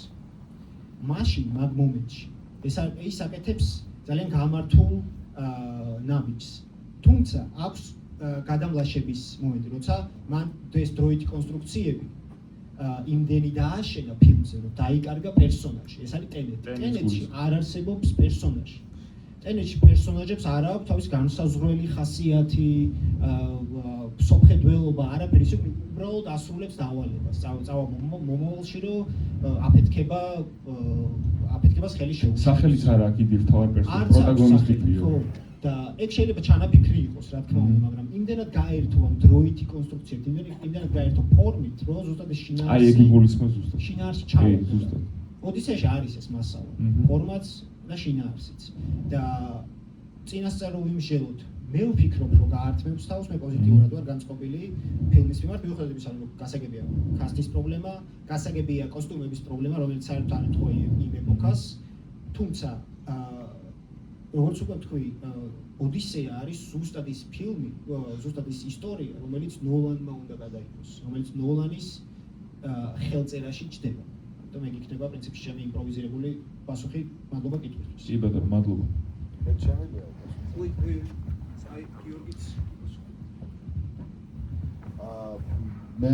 მაშინ მაგ მომენტში ეს აკეთებს ძალიან გამართულ ნაბიჯს თუმცა აქვს გადამლაშების მომენტი როცა მან ეს დროითი კონსტრუქციები იმდენი დააშენა ფილმზე რომ დაიკარგა პერსონაჟი ეს არის ტენეტში არ არსებობს პერსონაჟი ტენეტში პერსონაჟებს არ აქვს თავის განსაზღვრელი ხასიათი სოფხედველობა არაფერი ის უბრალოდ ასრულებს დავალებას წავა მომავალში რომ აფეთქებას ხელი შეუძლია სახელიც არა აქ იდი თავარ პერსონაჟს პროტაგონისტია და ეგ შეიძლება ჩანაფიქრი იყოს რა თქმა უნდა მაგრამ იმდენად გაერთო ამ დროითი კონსტრუქციით იმდენად გაერთო ფორმით რომ ზუსტად შინაარსი აი ეგ იგულისხმებს ზუსტად შინაარსი ჩავარდა ზუსტად ოდისეაში არის ეს მასალა ფორმაც და შინაარსიც და წინასწარ რომ ვიმსჯელოთ მე ვფიქრობ რომ გაართმევს თავს მე პოზიტიურად ვარ განწყობილი ფილმის მიმართ მიუხედავად იმისა რომ გასაგებია კასტის პრობლემა გასაგებია კოსტუმების პრობლემა რომელიც საერთოდ არ ემთხვევა იმ ეპოქას თუმცა როგორც უკვე თქვი ოდისეა არის ზუსტად ის ფილმი ზუსტად ის ისტორია რომელიც ნოლანმა უნდა გადაიღოს რომელიც ნოლანის ხელწერაში ჯდება ამიტომ ეგ იქნება პრინციპში ჩემი იმპროვიზირებული პასუხი მადლობა კითხვისთვის კი ბატონო მადლობა მე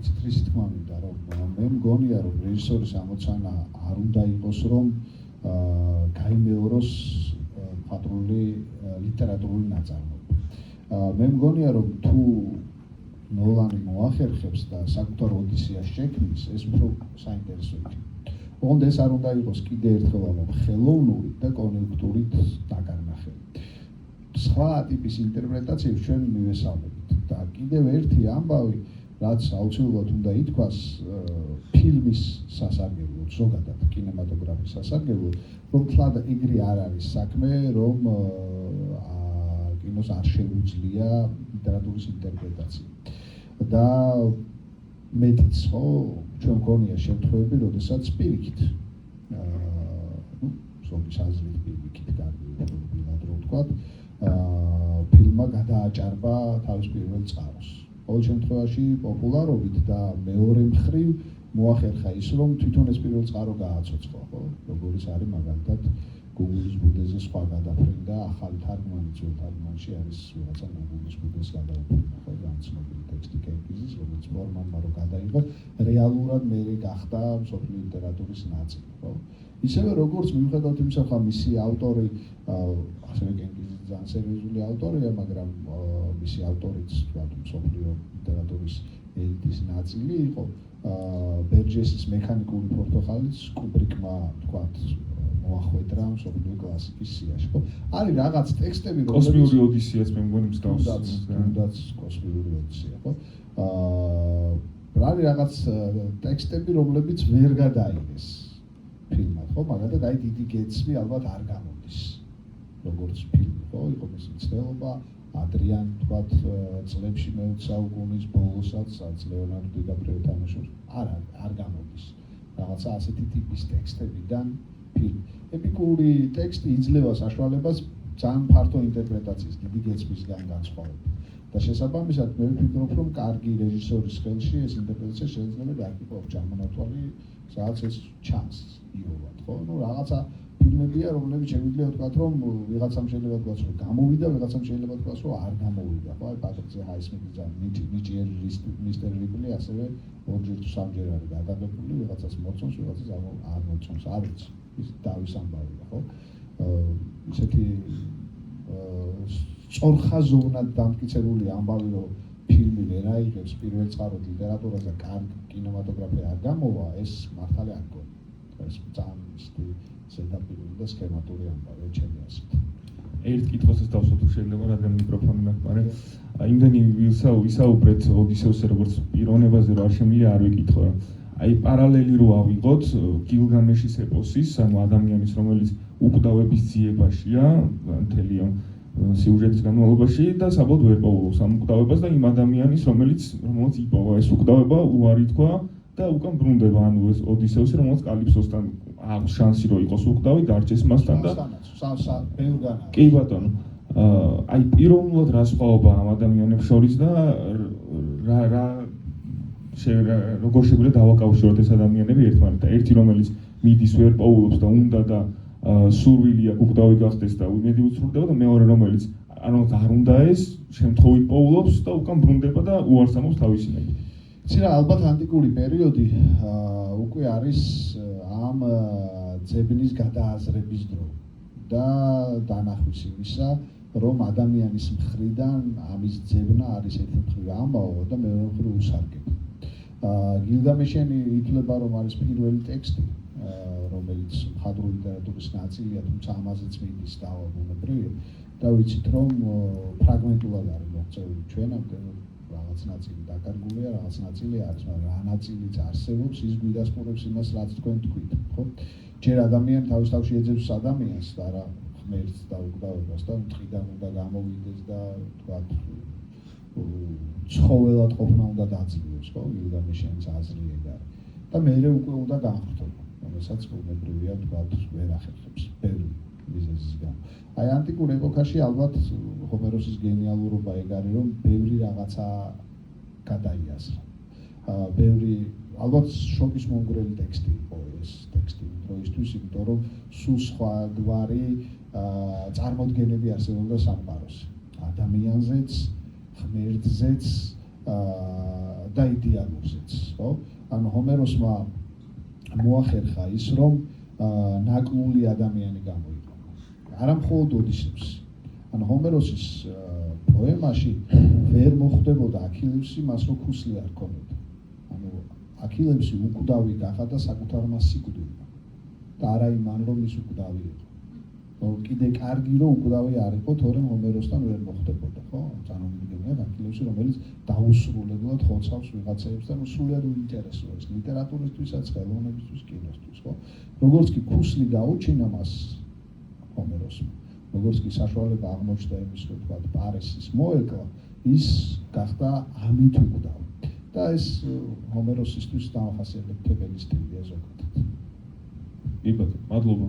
ისეთი თქმა მინდა რომ მე მგონია რომ რეჟისორის ამოცანა არ უნდა იყოს რომ გაიმეოროს პატრული ლიტერატურული ნაწარმოები. მე მგონია რომ თუ ნოლანი მოახერხებს და საკუთარ ოდისეას შექმნის ეს უფრო საინტერესო იქნება. ოღონდ ეს არ უნდა იყოს კიდე ერთხელ ხელოვნური და კონიუნქტურით დაგარნახული. სხვა ტიპის ინტერპრეტაციებს ჩვენ მივესალმებით და კიდევ ერთი ამბავი რაც აუცილებლად უნდა ითქვას ფილმის სასარგებლოდ, ზოგადად კინემატოგრაფის სასარგებლოდ, რომ თლად ეგრე არ არის საქმე, რომ კინოს არ შეუძლია ლიტერატურის ინტერპრეტაცია. და მეტიც ხო, ჩვენ მგონია შემთხვევები, როდესაც პირიქით, ზოგის აზრით პირიქით კარგად რო ვთქვათ, ფილმმა გადააჭარბა თავის პირველ წყაროს. ყოველ შემთხვევაში პოპულარობით და მეორე მხრივ მოახერხა ის რომ თვითონ ეს პირველ წყარო გააცოცხლა, ხო? როგორც არის მაგალითად გუგლის ბუდეზე სხვა გადაფრენდა ახალი თარგმანი ძველ თარგმანში არის ვიღაცა გუგლის ბუდეს გადაუფრენა, ხო? განცნობილი ტექსტი კემპიზის, რომელიც ფორმალმა რო გადაიღო, რეალურად მე გახდა მსოფლიო ლიტერატურის ნაწილი, ხო? ისევე როგორც მიუხედავად იმისა, ხა მისი ავტორი ასევე ძალიან სერიოზული ავტორია, მაგრამ მისი ავტორიც თქვათ მსოფლიო ლიტერატურის ელიტის ნაწილი იყო. ბერჯესის მექანიკური პორტოხალიც კუბრიკმა თქვათ მოახვედრა მსოფლიო კლასიკის სიაში, ხო? არის რაღაც ტექსტები, კოსმიური ოდისეაც მე მგონი მსგავს. თუნდაც კოსმიური ოდისეა, ხო? არის რაღაც ტექსტები, რომლებიც ვერ გადაიღეს ფილმად, ხო? მაგალითად, აი დიდი გეტსბი ალბათ არ გამოდის როგორც ფილმი, ხო? იყო მისი მცდელობა ადრიან თქვათ წლებში მე-20 საუკუნის ბოლოსაც, სადაც ლეონარდო დი-კაპრიო თამაშობს, არ გამოდის. რაღაცა ასეთი ტიპის ტექსტებიდან ფილმი. ეპიკური ტექსტი იძლევა საშუალებას ძალიან ფართო ინტერპრეტაციის, დიდი გეტსბისგან განსხვავებით. და შესაბამისად მე ვფიქრობ, რომ კარგი რეჟისორის ხელში ეს ინტერპრეტაცია შეიძლება დააკითხოს ჩამონათვალი, სადაც ეს ჩანს იოლად, ხო? ნუ რაღაცა ფილმებია, რომლებიც შეგვიძლია ვთქვათ, რომ ვიღაცამ შეიძლება ვთქვას, რომ გამოვიდა, ვიღაცამ შეიძლება ვთქვას, რომ არ გამოვიდა, ხო? აი პატრიცია ჰაისმიტი და ნიჭიერი მისტერ რიპლი ასევე ორჯერ თუ სამჯერ არის გადაღებული, ვიღაცას მოწონს, ვიღაცას არ მოწონს, არ ვიცი. ის დავის ამბავია, ხო? ისეთი სწორხაზოვნად დამტკიცებული ამბავი, რომ ფილმი ვერ აიღებს პირველ წყაროდ ლიტერატურას და კარგი კინემატოგრაფია არ გამოვა, ეს მართალი არ გქონია. ეს ძალიან ზედაპირული და სქემატური ამბავია ჩემი აზრით. ერთ კითხვასაც დავსვათ თუ შეიძლება, რადგან მიკროფონი მაქვს, მაგრამ იმდენი ვისაუბრეთ ოდისეუსზე როგორც პიროვნებაზე, რომ არ შემიძლია არ ვიკითხო. აი პარალელი რო ავიღოთ გილგამეშის ეპოსის, ანუ ადამიანის, რომელიც უკვდავების ძიებაშია, მთელი სიუჟეტის განმავლობაში და საბოლოოდ ვერ პოულობს ამ უკვდავებას და იმ ადამიანის, რომელიც იპოვა ეს უკვდავება, უარი თქვა და უკან ბრუნდება, ანუ ეს ოდისეუსი, რომელიც კალიფსოსთან აქვს შანსი რომ იყოს უკვდავი, დარჩეს მასთან და კი ბატონო, აი პიროვნულად რა სხვაობა ამ ადამიანებს შორის და როგორ შეგვიძლია დავაკავშიროთ ეს ადამიანები ერთმანეთთან. ერთი რომელიც მიდის ვერ პოულობს და უნდა და სურვილია უკვდავი გახდეს და იმედი უცურდება და მეორე რომელიც არ უნდა ეს შემთხვევით პოულობს და უკან ბრუნდება და უარს ამობს თავის იმედით. იცი რა, ალბათ ანტიკური პერიოდი უკვე არის ამ ძებნის გადააზრების დრო და დანახვის იმისა, რომ ადამიანის მხრიდან ამის ძებნა არის ერთი მხრივ ამბავი და მეორე მხრივ უსარგებლო. გილგამეშენი ითვლება, რომ არის პირველი ტექსტი, რომელიც მხატვრული ლიტერატურის ნაწილია, თუმცა ამაზეც მიდის დავა ბუნებრივია და ვიცით, რომ ფრაგმენტულად არის მოღწეული ჩვენამდე, რაღაც ნაწილი დაკარგულია, რაღაც ნაწილი არის, მაგრამ რა ნაწილიც არსებობს, ის გვიდასტურებს იმას, რაც თქვენ თქვით, ხო? ჯერ ადამიანი თავის თავში ეძებს ადამიანს და არა ღმერთს და უკვდავებას და ტყიდან უნდა გამოვიდეს და თქვათ ცხოველად ყოფნა უნდა დაძლიეროს, ხო? გილგამეშენის აზრი ეგ არის. და მეერე უკვე უნდა განხრთობა, რომელსაც ბუნებრივია თქვათ ვერ ახერხებს ბევრი მიზეზის გამო. აი ანტიკურ ეპოქაში ალბათ ჰომეროსის გენიალურობა ეგ არის, რომ ბევრი რაღაცა გადაიაზრა. ბევრი ალბათ შოკის მომგვრელი ტექსტი იყო ეს ტექსტი დროისთვის, იმიტომ რომ სულ სხვაგვარი წარმოდგენები არსებობდა სამყაროს. ადამიანზეც, ღმერთზეც და იდეალურზეც, ხო? ანუ ჰომეროსმა მოახერხა ის, რომ ნაკლული ადამიანი გამოიყო. არა მხოლოდ ოდისევსი. ანუ ჰომეროსის პოემაში ვერ მოხვდებოდა აქილევსი, მას რო ქუსლი არ ქონოდა. ანუ აქილევსი უკვდავი გახადა საკუთარ მას სიკვდილმა და არა იმან, რომ ის უკვდავი იყო. კიდე კარგი რომ უკვდავი არ იყო, თორემ ჰომეროსთან ვერ მოხვდებოდა, ხო? წარმოვიდგინეთ აქილევსი, რომელიც დაუსრულებლად ხოცავს ვიღაცებს და სრულად უინტერესოა ლიტერატურისთვისაც, ხელოვნებისთვის, კინოსთვის, ხო? როგორც კი ქუსლი გაუჩინა მას ჰომეროსმა, როგორც კი საშუალება აღმოჩნდა იმის, რომ თქვათ პარესის მოეკლა, ის გახდა ამით უკვდავი. და ეს ჰომეროსისთვის დამახასიათებელი სტილია ზოგადად. კი ბატონო, მადლობა.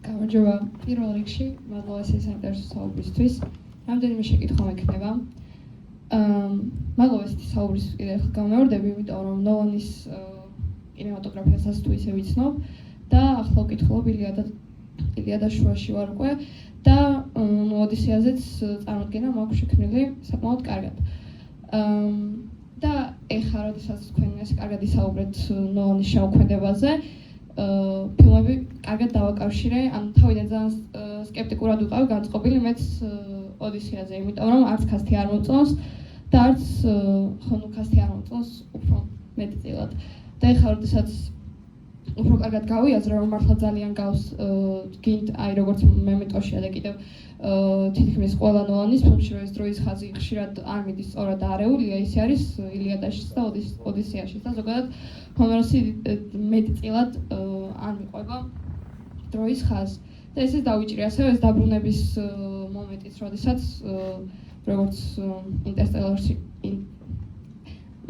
გამარჯობა. პირველ რიგში მადლობა ეს საინტერესო საუბრისთვის. რამდენიმე შეკითხვა მექნება. მადლობა ესეთი საუბრის კიდევ ერთხელ გამეორდები, იმიტომ რომ ნოლანის კინემატოგრაფიასაც თუ ისე ვიცნობ და ახლა ვკითხულობ ილიადას შუაში ვარ უკვე და ოდისეაზეც წარმოდგენა მაქვს შექმნილი საკმაოდ კარგად. და ეხლა როდესაც თქვენ ეს კარგად ისაუბრეთ ნოლანის შემოქმედებაზე, ფილმები კარგად დავაკავშირე, ან თავიდან ძალიან სკეპტიკურად ვიყავი განწყობილი მეც ოდისეაზე, იმიტომ რომ არც კასტი არ მომწონს და არც კასტი არ მომწონს უფრო მეტწილად. და ეხლა როდესაც უფრო კარგად გავიაზრე, რომ მართლა ძალიან გავს გინდ, აი როგორც მე მეტყოშია და კიდევ თითქმის ყველა ნოლანის ფილმში რომ ეს დროის ხაზი ხშირად არ მიდის სწორად არეულია, ისე არის ილიადაშიც და ოდისეაშიც და ზოგადად ჰომეროსი მეტწილად არ მიყვება დროის ხაზი. და ესეც დავიჭირე ასევე ეს დაბრუნების მომენტიც, როდესაც როგორც ინტერსტელარში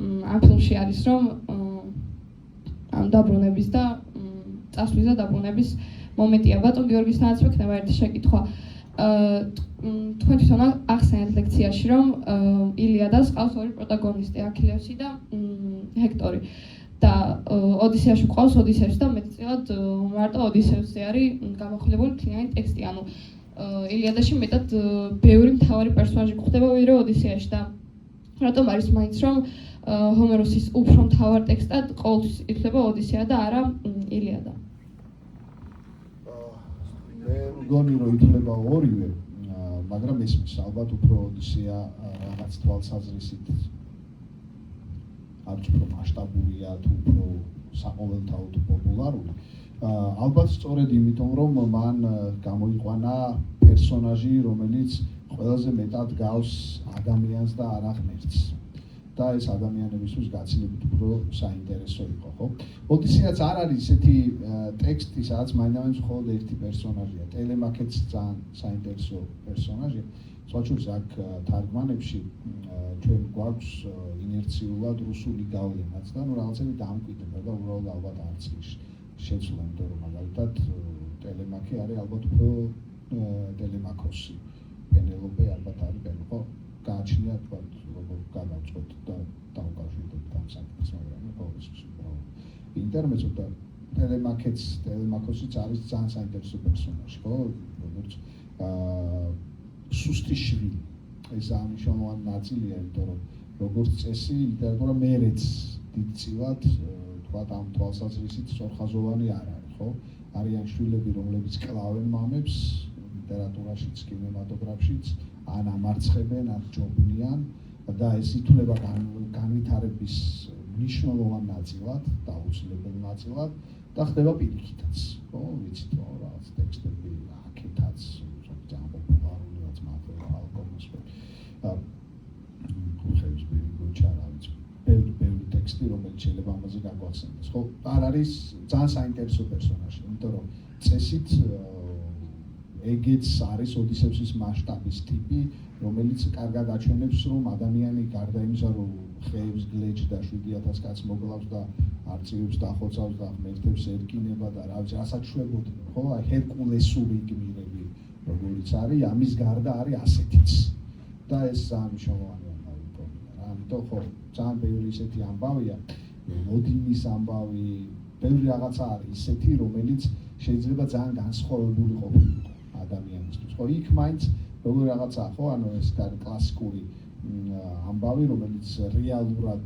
ამ ფილმში არის რომ დაბრუნების და წასვლის და დაბრუნების მომენტია. ბატონ გიორგისთანაც მექნება ერთი შეკითხვა. თქვენ თვითონ ახსენეთ ლექციაში, რომ ილიადას ყავს ორი პროტაგონისტი, აქილევსი და ჰექტორი. და ოდისეაში ყავს ოდისეუსი და მეტწილად მარტო ოდისეუსზე არის გამახვილებული მთლიანი ტექსტი. ანუ ილიადაში მეტად ბევრი მთავარი პერსონაჟი გვხვდება ვიდრე ოდისეაში და რატომ არის მაინც რომ ჰომეროსის უფრო მთავარ ტექსტად ყოველთვის ითვლება ოდისეა და არა ილიადა. მე მგონი რომ ითვლება ორივე, მაგრამ ესმის ალბათ უფრო ოდისეა რაღაც თვალსაზრისით არც უფრო მასშტაბურია თუ უფრო საყოველთაოდ პოპულარული. ალბათ სწორედ იმიტომ რომ მან გამოიყვანა პერსონაჟი, რომელიც ყველაზე მეტად გავს ადამიანს და არა ღმერთს. და ეს ადამიანებისთვის გაცილებით უფრო საინტერესო იყო, ხო? ოდისეაც არ არის ისეთი ტექსტი, სადაც მაინც მხოლოდ ერთი პერსონაჟია. ტელემაქეც ძალიან საინტერესო პერსონაჟია. სხვა შორის აქ თარგმანებში ჩვენ გვაქვს ინერციულად რუსული გავლენაც და ნუ რაღაცები დამკვიდრება და უბრალოდ ალბათ არც ის შეცვლა, იმიტომ რომ მაგალითად ტელემაქე არის ალბათ უფრო ტელემაქოსი. პენელოპე ალბათ არის პენელოპე. გააჩნია თქვა როგორ გადავწყვეტ და დავკავშირდეთ ამ საკითხს, მაგრამ ყოველთვის უბრალოდ ინტერმეცო და ტელემაქოსიც არის ძალიან საინტერესო პერსონაჟი, ხო? როგორც სუსტის შვილი. ეს ამიშოვანი ნაწილია, იმიტომ რომ როგორც წესი ლიტერატურა მერეც დიდწილად თქვა ამ თვალსაზრისით სწორხაზოვანი არ არის, ხო? არიან შვილები, რომლებიც კლავენ მამებს ლიტერატურაშიც, კინემატოგრაფშიც, ან ამარცხებენ, ან ჯობნიან და ეს ითვლება განვითარების მნიშვნელოვან ნაწილად, დაუცლებელ ნაწილად და ხდება პირიქითაც, ხო? ვიცით რომ რაღაც ტექსტები აქეთაც ძალიან პოპულარულიაც მათეო ალკომოსფერ. ხუხების ბერიგოჩა რაღაც ბევრი ტექსტი, რომელიც შეიძლება ამაზე გაგვახსენდეს, ხო? არ არის ძალიან საინტერესო პერსონაჟი, იმიტომ რომ წესით ეგეც არის ოდისევსის მასშტაბის ტიპი, რომელიც კარგად აჩვენებს, რომ ადამიანი გარდა იმისა, რომ ხეებს გლეჯს და 7000 კაცს მოგლავს და არწივებს დახოცავს და ღმერთებს ერკინება და რასაც შვებოდნენ, ხო? აი ჰერკულესური გმირები, როგორიც არის, ამის გარდა არის ასეთიც. და ეს ძალიან მნიშვნელოვანი ამბავია რა. ამიტომ ხო, ძალიან ბევრი ისეთი ამბავია, ოდინის ამბავი, ბევრი რაღაცა არის ისეთი, რომელიც შეიძლება ძალიან განსხვავებული ყოფილიყო ადამიანისთვის. ხო, იქ მაინც როგორ რაღაცა, ხო, ანუ ეს კლასიკური ამბავი, რომელიც რეალურად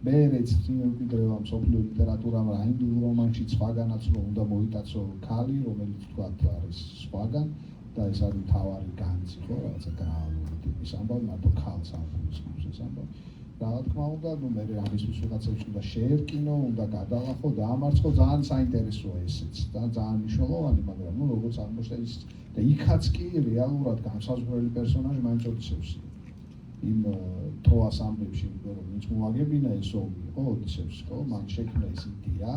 მერეც წინამორბედდება მსოფლიო ლიტერატურამ, რა ინდიურ რომანში სხვაგანაც რომ უნდა მოიტაცო ქალი, რომელიც თქვათ არის სხვაგან და ეს არის მთავარი განცი, ხო, რაღაცა გრაალური ტიპის ამბავი, მარტო ქალს ამბობს ეს ამბავი. რა თქმა უნდა, ნუ მე ამისთვის ვიღაცებს უნდა შეერკინო, უნდა გადალახო, დაამარცხო, ძალიან საინტერესოა ესეც და ძალიან მნიშვნელოვანი, მაგრამ ნუ როგორც აღმოჩნდა ის და იქაც კი რეალურად განსაზღვრელი პერსონაჟი მაინც ოდისევსია. იმ ტროას ამბებში, რომ ვინც მოაგებინა ეს ომი, ხო, ოდისევსი, ხო, მან შექმნა ეს იდეა,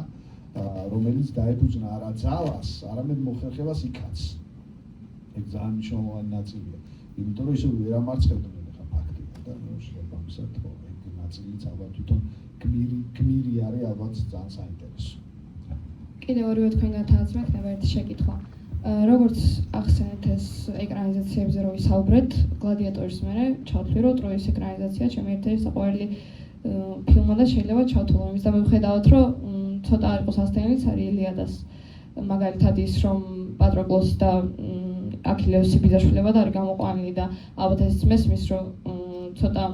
რომელიც დაეფუძნა არა ძალას, არამედ მოხერხებას იქაც. ეგ ძალიან მნიშვნელოვანი ნაწილია. იმიტომ რომ ისე ვერ ამარცხებდნენ ახლა ფაქტია და ნუ შეგვამისად ხო ეგ ნაწილიც ალბათ თვითონ გმირი არის ალბათ ძალიან საინტერესო. კიდევ ორივე თქვენგან თაზმექნება ერთი შეკითხვა. როგორც ახსენეთ ეს ეკრანიზაციებზე რო ვისაუბრეთ, გლადიატორის მერე ჩავთვლი რომ ტროის ეკრანიზაცია ჩემი ერთ-ერთი საყვარელი ფილმია და შეიძლება ჩავთვალო იმის და მივხვდავთ რომ ცოტა არ იყოს ასთენელიც არის ილიადას მაგალითად ის რომ პატროკლოსი და აქილევსი ბიძაშვილებად არის გამოყვანილი და ალბათ ეს მესმის რომ ცოტა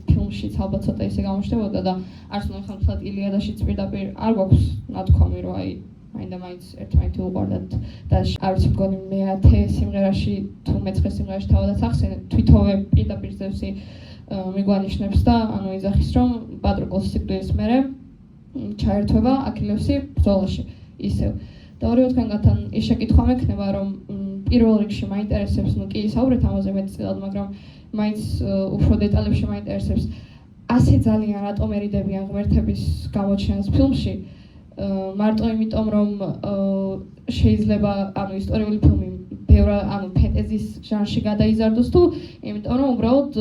ფილმშიც ალბათ ცოტა ისე გამოჩნდებოდა და არც ნუ ხალხად ილიადაშიც პირდაპირ არ გვაქვს ნათქვამი რომ აი მაინდა-მაინც ერთმანეთი უყვარდათ და არ ვიცი მგონი მე-10 სიმღერაში თუ მე-9 სიმღერაში თავადაც ახსენეთ თვითონვე პირდაპირ ზევსი მიგვანიშნებს და ანუ იძახის რომ პატროკლოს სიკვდილის მერე ჩაერთვება აქილევსი ბრძოლაში ისევ და ორივეთგანგან ის შეკითხვა მექნება რომ პირველ რიგში მაინტერესებს ნუ კი საუბრეთ ამაზე მეტწილად მაგრამ მაინც უფრო დეტალებში მაინტერესებს ასე ძალიან რატომ ერიდებიან ღმერთების გამოჩენას ფილმში მარტო იმიტომ რომ შეიძლება ანუ ისტორიული ფილმი ბევრ ანუ ფენტეზის ჟანრში გადაიზარდოს თუ იმიტომ რომ უბრალოდ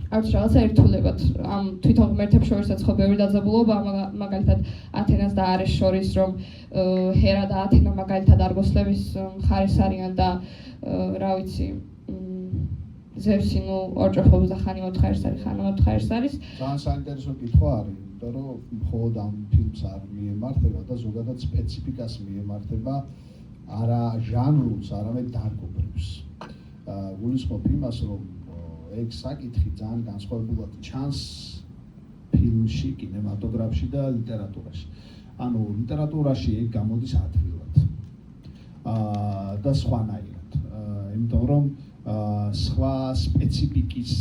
არც რაღაცა ერთულებად ამ თვითონ ღმერთებს შორისაც ხო ბევრი დაძაბულობა მაგალითად ათენას და არეს შორის რომ ჰერა და ათენა მაგალითად არგოსლების მხარეს არიან და რა ვიცი ზევსი ნუ ორჭოფობს და ხანი 4 ხარს არის ხანი 4 ხარს არის ძალიან საინტერესო კითხვა არის იმიტომ რომ მხოლოდ ამ ფილმს არ მიემართება და ზოგადად სპეციფიკას მიემართება არა ჟანრულს არამედ დარგობებს გულისხმობ იმას რომ ეგ საკითხი ძალიან განსხვავებულად ჩანს ფილმში, კინემატოგრაფში და ლიტერატურაში. ანუ ლიტერატურაში ეგ გამოდის ადვილად. და სხვანაირად. იმიტომ რომ სხვა სპეციფიკის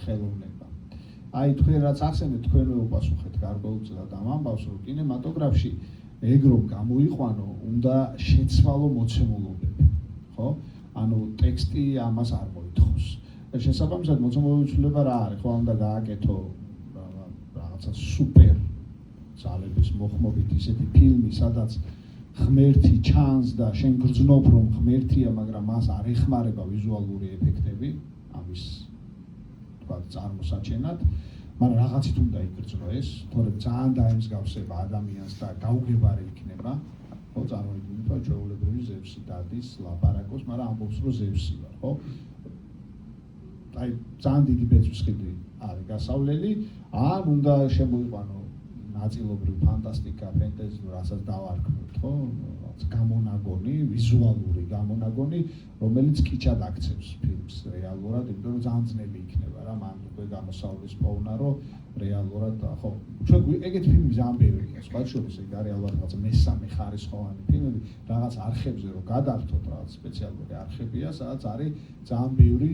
ხელოვნება. აი თქვენ რაც ახსენეთ, თქვენ უპასუხეთ გარკვეულწილად ამ ამბავს, რომ კინემატოგრაფში ეგ რომ გამოიყვანო, უნდა შეცვალო მოცემულობები, ხო? ანუ ტექსტი ამას არ მოითხოვს. შესაბამისად მოცემულობის ცვლილება რა არის? ხო, უნდა გააკეთო რაღაცა სუპერ ძალების მოხმობით ისეთი ფილმი, სადაც ღმერთი ჩანს და შენ გრძნობ რომ ღმერთია, მაგრამ მას არ ეხმარება ვიზუალური ეფექტები ამის თქვა წარმოსაჩენად, მაგრამ რაღაცით უნდა იგრძნო ეს, თორემ ძალიან დაემსგავსება ადამიანს და გაუგებარი იქნება. ხო, წარმოიდგინეთ, რომ ჩვეულებრივი ზევსი დადის ლაპარაკობს, მაგრამ ამბობს რომ ზევსი ვარ, ხო? აი ძალიან დიდი ბეწვის ხიდი არის გასავლელი, ან უნდა შემოიყვანო ნაწილობრივ ფანტასტიკა, ფენტეზი, რასაც დავარქმევთ, ხო? გამონაგონი, ვიზუალური გამონაგონი, რომელიც კიჩად აქცევს ფილმს რეალურად, იმიტომ რომ ძალიან ძნელი იქნება რა, მან უკვე გამოსავლის პოვნა, რომ რეალურად, ხო, ჩვენ ეგეთ ფილმი ძალიან ბევრია, სხვა შორის ეგ არის ალბათ რაღაც მესამე ხარისხოვანი ფილმები, რაღაც არხებზე რომ გადავთოთ, რაღაც სპეციალური არხებია, სადაც არის ძალიან ბევრი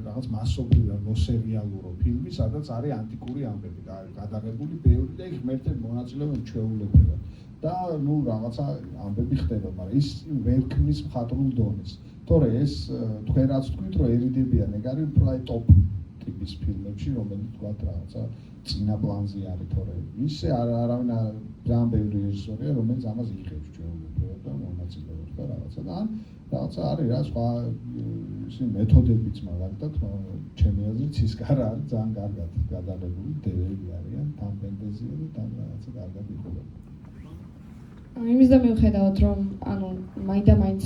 რაღაც მასობრივი მოსერიალურო ფილმი, სადაც არის ანტიკური ამბები და გადაღებული ბევრი და ღმერთები მონაწილეობენ ჩვეულებრივად. და ნუ რაღაცა ამბები ხდება, მაგრამ ის ვერ ქმნის მხატვრულ დონეს. თორე ეს თქვენ რაც თქვით, რომ ერიდებიან, ეგ არის უფრო ტოპ ტიპის ფილმებში, რომელიც თქვა რაღაცა წინა პლანზე არის, თორე ისე არავინ ძალიან ბევრი რეჟისორია, რომელიც ამას იღებს ჩვეულებრივად და მონაწილეობს და რაღაცა და რაღაცა არის რა სხვა ისინი მეთოდებიც მაგალითად ჩემი აზრით ცისკარა არის ძალიან კარგად გადაღებული, დევები არიან, თან ფენტეზია და თან რაღაცა კარგად იხილება. იმის და მიუხედავად რომ ანუ მაინდა-მაინც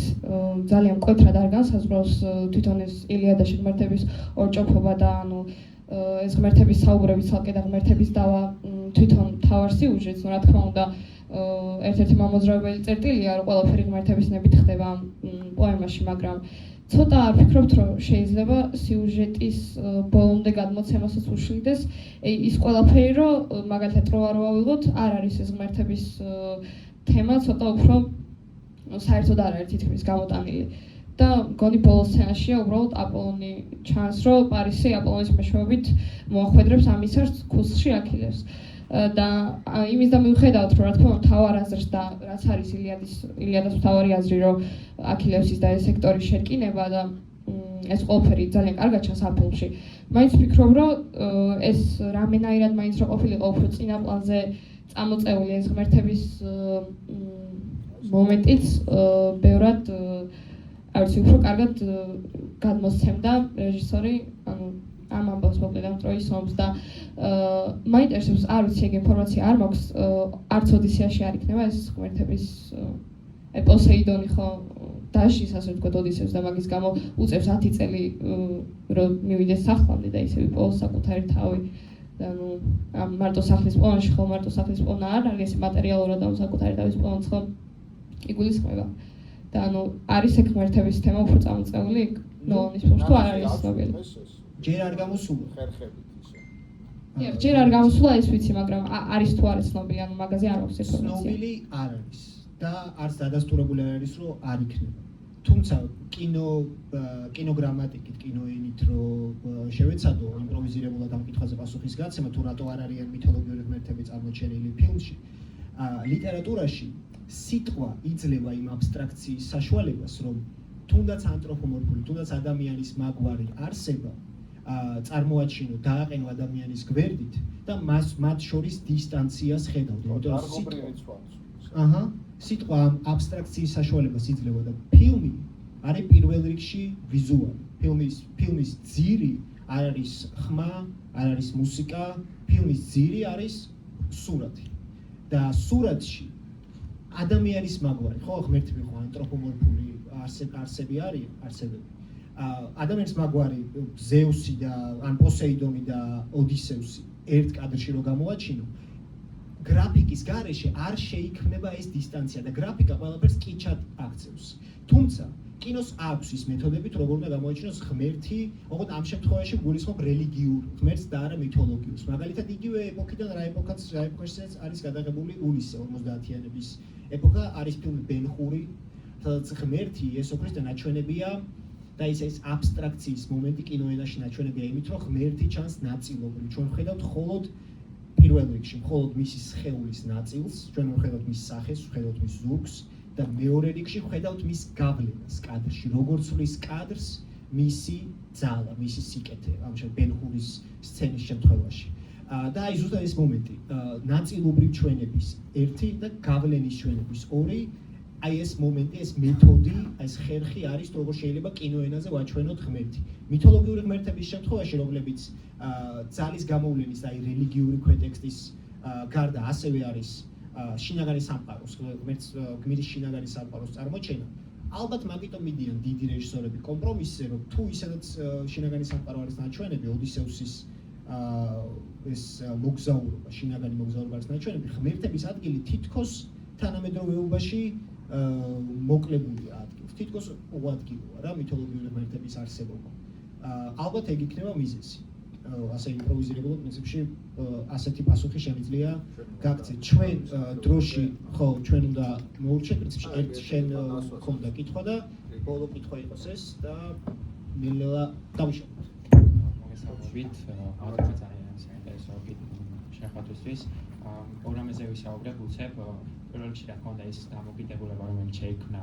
ძალიან მკვეთრად არ განსაზღვრავს თვითონ ეს ილიადაში ღმერთების ორჭოფობა და ანუ ეს ღმერთების საუბრები ცალკე და ღმერთების დავა თვითონ თავარ სიუჟეტს, რა თქმა უნდა ერთ-ერთი მამოძრავებელი წერტილია, რომ ყველაფერი ღმერთების ნებით ხდება ამ პოემაში, მაგრამ ცოტა არ ფიქრობთ, რომ შეიძლება სიუჟეტის ბოლომდე გადმოცემასაც უშლიდეს ის ყველაფერი, რომ მაგალითად როა ვიღოთ, არ არის ეს ღმერთების თემა ცოტა უფრო საერთოდ არ არის თითქმის გამოტანილი. და მგონი ბოლო სცენაშია უბრალოდ აპოლონი ჩანს, რომ პარისი აპოლონის მეშვეობით მოახვედრებს ამისარს ქუსლში აქილევს. და იმის და მიუხედავად, რომ რა თქმა უნდა თავარ აზრს და რაც არის ილიადას მთავარი აზრი, რომ აქილევსის და ეს სექტორი შეკინება და ეს ყველაფერი ძალიან კარგად ჩანს ამ ფილმში. მაინც ვფიქრობ, რომ ეს რამენაირად მაინც რო ყოფილიყო უფრო წინა პლანზე წამოწეული ეს ღმერთების მომენტიც ბევრად არ ვიცი უფრო კარგად გადმოსცემდა რეჟისორი, ანუ ამ ამბავს მოკლედ ამ ტროის ომს და მაინტერესებს არ ვიცი ეგ ინფორმაცია არ მაქვს არც ოდისეაში არ იქნება ეს ღმერთების პოსეიდონი ხო დაშის ასე ვთქვათ ოდისევს და მაგის გამო უწევს 10 წელი რომ მივიდეს სახლამდე და ისე ვიპოვოს საკუთარი თავი და ნუ ამ მარტო სახლის პლანში ხო მარტო სახლის პლანა არ არის ეს მატერიალურად ამ საკუთარი თავის პლანს ხო იგულისხმება და ანუ არის ეგ ღმერთების თემა უფრო წამოწეული იქ ნოლანის ფილმში თუ არ არის ცნობილი? ჯერ არ გამოსულა. ხერხებით ისე. დიახ, ჯერ არ გამოსულა ეს ვიცი, მაგრამ არის თუ არის ცნობილი, ანუ მაგაზე არ აქვს ინფორმაცია. ცნობილი არ არის და არც დადასტურებული არ არის, რომ არ იქნება. თუმცა კინოგრამატიკით, კინოენით რო შევეცადო იმპროვიზირებულად ამ კითხვაზე პასუხის გაცემა, თუ რატო არ არიან მითოლოგიური ღმერთები წარმოჩენილი ფილმში, ლიტერატურაში სიტყვა იძლევა იმ აბსტრაქციის საშუალებას, რომ თუნდაც ანთროპომორფული, თუნდაც ადამიანის მაგვარი არსება წარმოაჩინო, დააყენო ადამიანის გვერდით და მათ შორის დისტანციას ხედავდე. სიტყვა ამ აბსტრაქციის საშუალებას იძლევა და ფილმი არის პირველ რიგში ვიზუალი. ფილმის ძირი არ არის ხმა, არ არის მუსიკა, ფილმის ძირი არის სურათი. და სურათში ადამიანის მაგვარი, ხო, ღმერთები ხო ანთროპომორფული არსები არიან, არსებები. ადამიანის მაგვარი ზეუსი და ან პოსეიდონი და ოდისევსი ერთ კადრში რო გამოაჩინო, გრაფიკის გარეშე არ შეიქმნება ეს დისტანცია და გრაფიკა ყველაფერს კიჩად აქცევს. თუმცა კინოს აქვს ის მეთოდებიც, როგორ უნდა გამოაჩინოს ღმერთი, ოღონდ ამ შემთხვევაში გულისხმობ რელიგიურ ღმერთს და არა მითოლოგიურს. მაგალითად, იგივე ეპოქიდან რა ეპოქაშიც არის გადაღებული ულისე 50-იანების ეპოქა, არის ფილმი ბენ-ჰური, სადაც ღმერთი იესო ქრისტე ნაჩვენებია და ეს აბსტრაქციის მომენტი კინოენაში ნაჩვენებია იმით, რომ ღმერთი ჩანს ნაწილობრივ. ჩვენ ვხედავთ მხოლოდ პირველ რიგში მხოლოდ მისი სხეულის ნაწილს, ჩვენ ვხედავთ მის სახეს, ვხედავთ მის ზურგს და მეორე რიგში ვხედავთ მის გავლენას კადრში, როგორც რის კადრს მისი ძალა, მისი სიკეთე, ამ შემთხვევაში ბენ-ჰურის სცენის შემთხვევაში. და აი ზუსტად ეს მომენტი, ნაწილობრივ ჩვენების ერთი და გავლენის ჩვენების ორი, აი ეს მომენტი, ეს მეთოდი, ეს ხერხი არის, როგორ შეიძლება კინოენაზე ვაჩვენოთ ღმერთი. მითოლოგიური ღმერთების შემთხვევაში, რომლებიც ძალის გამოვლენის და აი რელიგიური ქვეტექსტის გარდა ასევე არის შინაგანი სამყაროს, ღმერთს გმირის შინაგანი სამყაროს წარმოჩენა. ალბათ მაგიტომ მიდიან დიდი რეჟისორები კომპრომისზე, რომ თუ ისედაც შინაგანი სამყარო არის ნაჩვენები, ოდისევსის ეს მოგზაურობა, შინაგანი მოგზაურობა არის ნაჩვენები, ღმერთების ადგილი თითქოს თანამედროვეობაში მოკლებულია ადგილს. თითქოს უადგილოა რა მითოლოგიური ღმერთების არსებობა. ალბათ ეგ იქნება მიზეზი. ასე იმპროვიზირებულად პრინციპში ასეთი პასუხი შემიძლია გაგცეთ. ჩვენ დროში ხო ჩვენ უნდა მოურჩეთ პრინციპში ერთ შენ ხონდა კითხვა და ბოლო კითხვა იყოს ეს და მილელა დავიშალოთ. მოგესალმებით, ალბათ ძალიან საინტერესო შეხვედრისთვის. პროგრამაზე ვისაუბრებ უცებ პირველ რიგში რა თქმა უნდა ეს დამოკიდებულება რომელიც შეიქმნა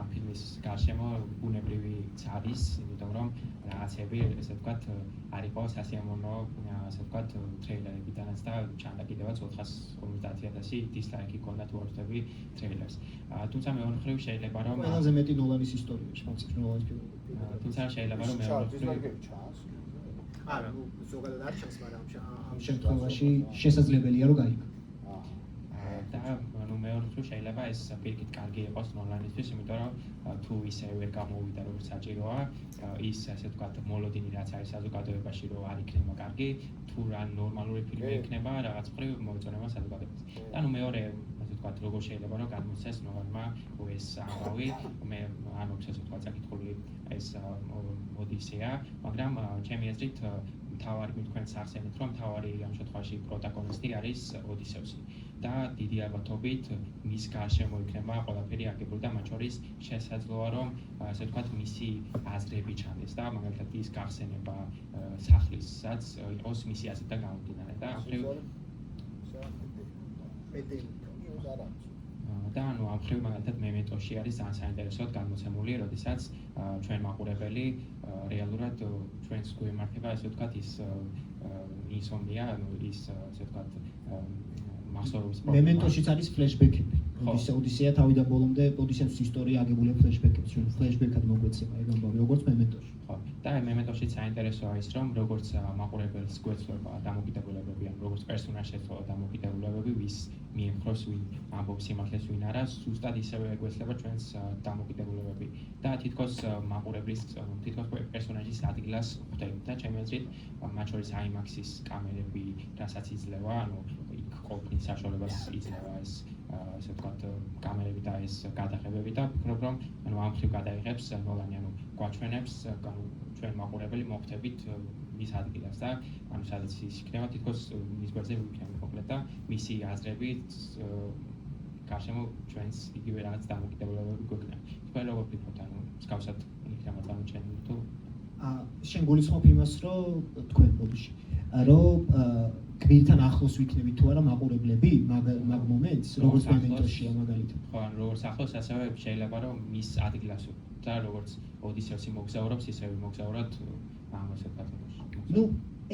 ამ ფილმის გარშემო ბუნებრივი არის, იმიტომ რომ რაღაცები ესე ვთქვათ არ იყო სასიამოვნო ასე ვთქვათ ტრეილერებიდანაც და ჩანდა კიდევაც 450,000 დისლაიკი ჰქონდა თუ არ ვთქვი ტრეილერს. თუმცა მეორე მხრივ შეიძლება რომ ყველაზე მეტი ნოლანის ისტორიაში, პრინციპში ნოლანის ფილმები. თუმცა შეიძლება რომ მეორე მხრივ არა, ზოგადად არ ჩანს, მაგრამ ამ შემთხვევაში შესაძლებელია რომ გაიგო. და ნუ მეორე მხრივ შეიძლება ეს პირიქით კარგი იყოს ნოლანისთვის, იმიტომ რომ თუ ისე ვერ გამოვიდა როგორც საჭიროა, ის ასე ვთქვათ მოლოდინი რაც არის საზოგადოებაში რომ არ იქნება კარგი, თუ რა ნორმალური ფილმი იქნება, რაღაც მხრივ მოეწონება საზოგადოებას. და ნუ მეორე ასე ვთქვათ როგორ შეიძლება რომ გადმოსცეს ნოლანმა ეს ამბავი, მე არ მაქვს ასე ვთქვათ საკითხული ეს ოდისეა, მაგრამ ჩემი აზრით მთავარი თქვენს ახსენეთ რომ მთავარი ამ შემთხვევაში პროტაგონისტი არის ოდისევსი და დიდი ალბათობით მის გარშემო იქნება ყველაფერი აგებული და მათ შორის შესაძლოა რომ ასე ვთქვათ მისი აზრები ჩანდეს და მაგალითად ის გახსენება სახლისაც იყოს მისი აზრიდან გამომდინარე და ამხრივ და ანუ ამხრივ მაგალითად მემენტოში არის ძალიან საინტერესოდ გამოცემული, როდესაც ჩვენ მაყურებელი რეალურად ჩვენს გვემართება ასე ვთქვათ ის ინსომნია, ანუ ის ასე ვთქვათ მახსოვრობის პრობლემა. მემენტოშიც არის ფლეშბექები. ოდისეა თავიდან ბოლომდე ოდისეის ისტორია აგებულია ფლეშბექებით. ჩვენ ფლეშბექად მოგვეცემა ეგ ამბავი, როგორც მემენტოში. ხო. და აი მემენტოშიც საინტერესოა ის, რომ როგორც მაყურებელს გვეცლება დამოკიდებულებები, ან როგორც პერსონაჟს ეცლება დამოკიდებულებები, ვის მიემხროს ვინ ამბობს სიმართლეს ვინ არა, ზუსტად ისევე ეგვეცლება ჩვენს დამოკიდებულებები. და თითქოს მაყურებლის თითქოს პერსონაჟის ადგილას ხვდებით და ჩემი აზრით მათ შორის IMAX-ის კამერები, რასაც იძლევა, ანუ იქ ყოფნის საშუალებას იძლევა ეს ესე ვთქვათ კამერები და ეს გადაღებები და ვფიქრობ რომ ანუ ამ ხრივ გადაიღებს ნოლანი ანუ გვაჩვენებს ანუ ჩვენ მაყურებელი მოხვდებით მის ადგილას და ანუ სადაც ის იქნება თითქოს მის გვერდზე ვიქნებით მოკლედ და მისი აზრებით გარშემო ჩვენს იგივე რაღაც დამოკიდებულებები გვექნება. თქვენ როგორ ვფიქრობთ ანუ მსგავსად იქნება დამოჩენილი თუ შენ გულისხმობ იმას რომ თქვენ ბოდიში რომ გმირთან ახლოს ვიქნებით თუ არა მაყურებლები მაგ მომენტს როგორც მემენტოშია მაგალითად ხო ანუ როგორც ახლოს ასევე შეიძლება რომ მის ადგილას და როგორც ოდისევსი მოგზაურობს ისევე მოგზაურად ამ ასე ვთქვათ ну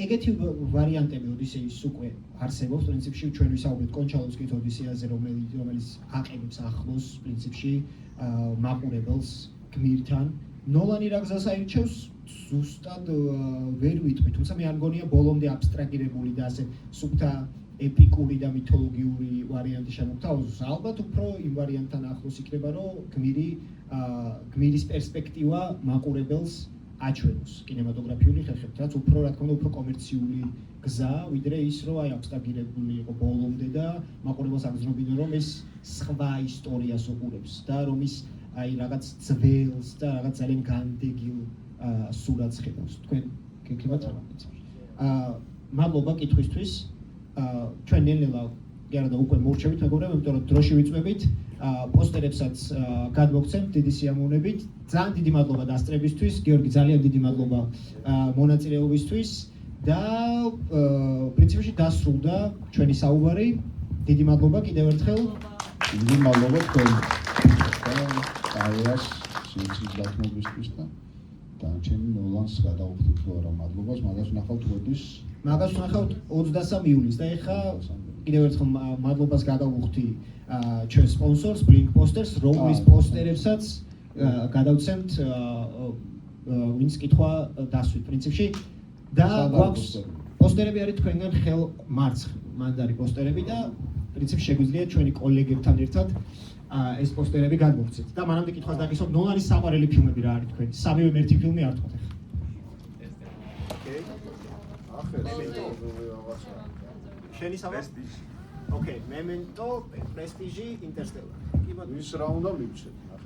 ეგეთი ვარიანტები ოდისეის უკვე არსებობს პრინციპში ჩვენ ვისაუბრეთ კონჩალოვსკის ოდისეაზე რომელიც აყენებს ახლოს პრინციპში მაყურებელს გმირთან ნოლანი რა გზას აირჩევს ზუსტად ვერ ვიტყვი თუმცა მე არ მგონია ბოლომდე აბსტრაგირებული და ასე სუფთა ეპიკური და მითოლოგიური ვარიანტი შემოგთავაზოს ალბათ უფრო იმ ვარიანტთან ახლოს იქნება რომ გმირის პერსპექტივა მაყურებელს აჩვენოს კინემატოგრაფიული ხერხებით რაც უფრო რა თქმა უნდა უფრო კომერციული გზა ვიდრე ის რომ აი აბსტრაგირებული იყო ბოლომდე და მაყურებელს აგრძნობინა რომ ეს სხვა ისტორიას უყურებს და რომ ის აი რაღაც ძველს და რაღაც ძალიან განდეგილ სურათს ხედავს. თქვენ გეკლებათ რა? მადლობა კითხვისთვის. ჩვენ ნელ-ნელა გარდა უკვე მორჩებით მეგობრებო, იმიტომ რომ დროში ვიწვევით. პოსტერებსაც გადმოგცემთ დიდი სიამოვნებით. ძალიან დიდი მადლობა დასწრებისთვის. გიორგი, ძალიან დიდი მადლობა მონაწილეობისთვის და პრინციპში დასრულდა ჩვენი საუბარი. დიდი მადლობა კიდევ ერთხელ. დიდი მადლობა თქვენ. დაიას სიცხის დათმობისთვის და დანარჩენი ნოლანს გადავხდით თუ არა მადლობას მაგას ვნახავთ როდის მაგას ვნახავთ 23 ივლისს და ეხა კიდევ ერთხელ მადლობას გადავუხდი ჩვენ სპონსორს Blink Posters რომლის პოსტერებსაც გადავცემთ ვინც კითხვა დასვით პრინციპში და გვაქვს პოსტერები არის თქვენგან ხელ მარცხნივ მანდ არის პოსტერები და პრინციპში შეგვიძლია ჩვენი კოლეგებთან ერთად ეს პოსტერები გადმოვცეთ და მანამდე კითხვას დაგისვამ ნოლანის საყვარელი ფილმები რა არის თქვენი სამივე ერთი ფილმი არ თქვათ ახლა ოკეი შენი საყვარელი ოკეი მემენტო პრესტიჟი ინტერსტელარი ის რა უნდა მივცეთ ახლა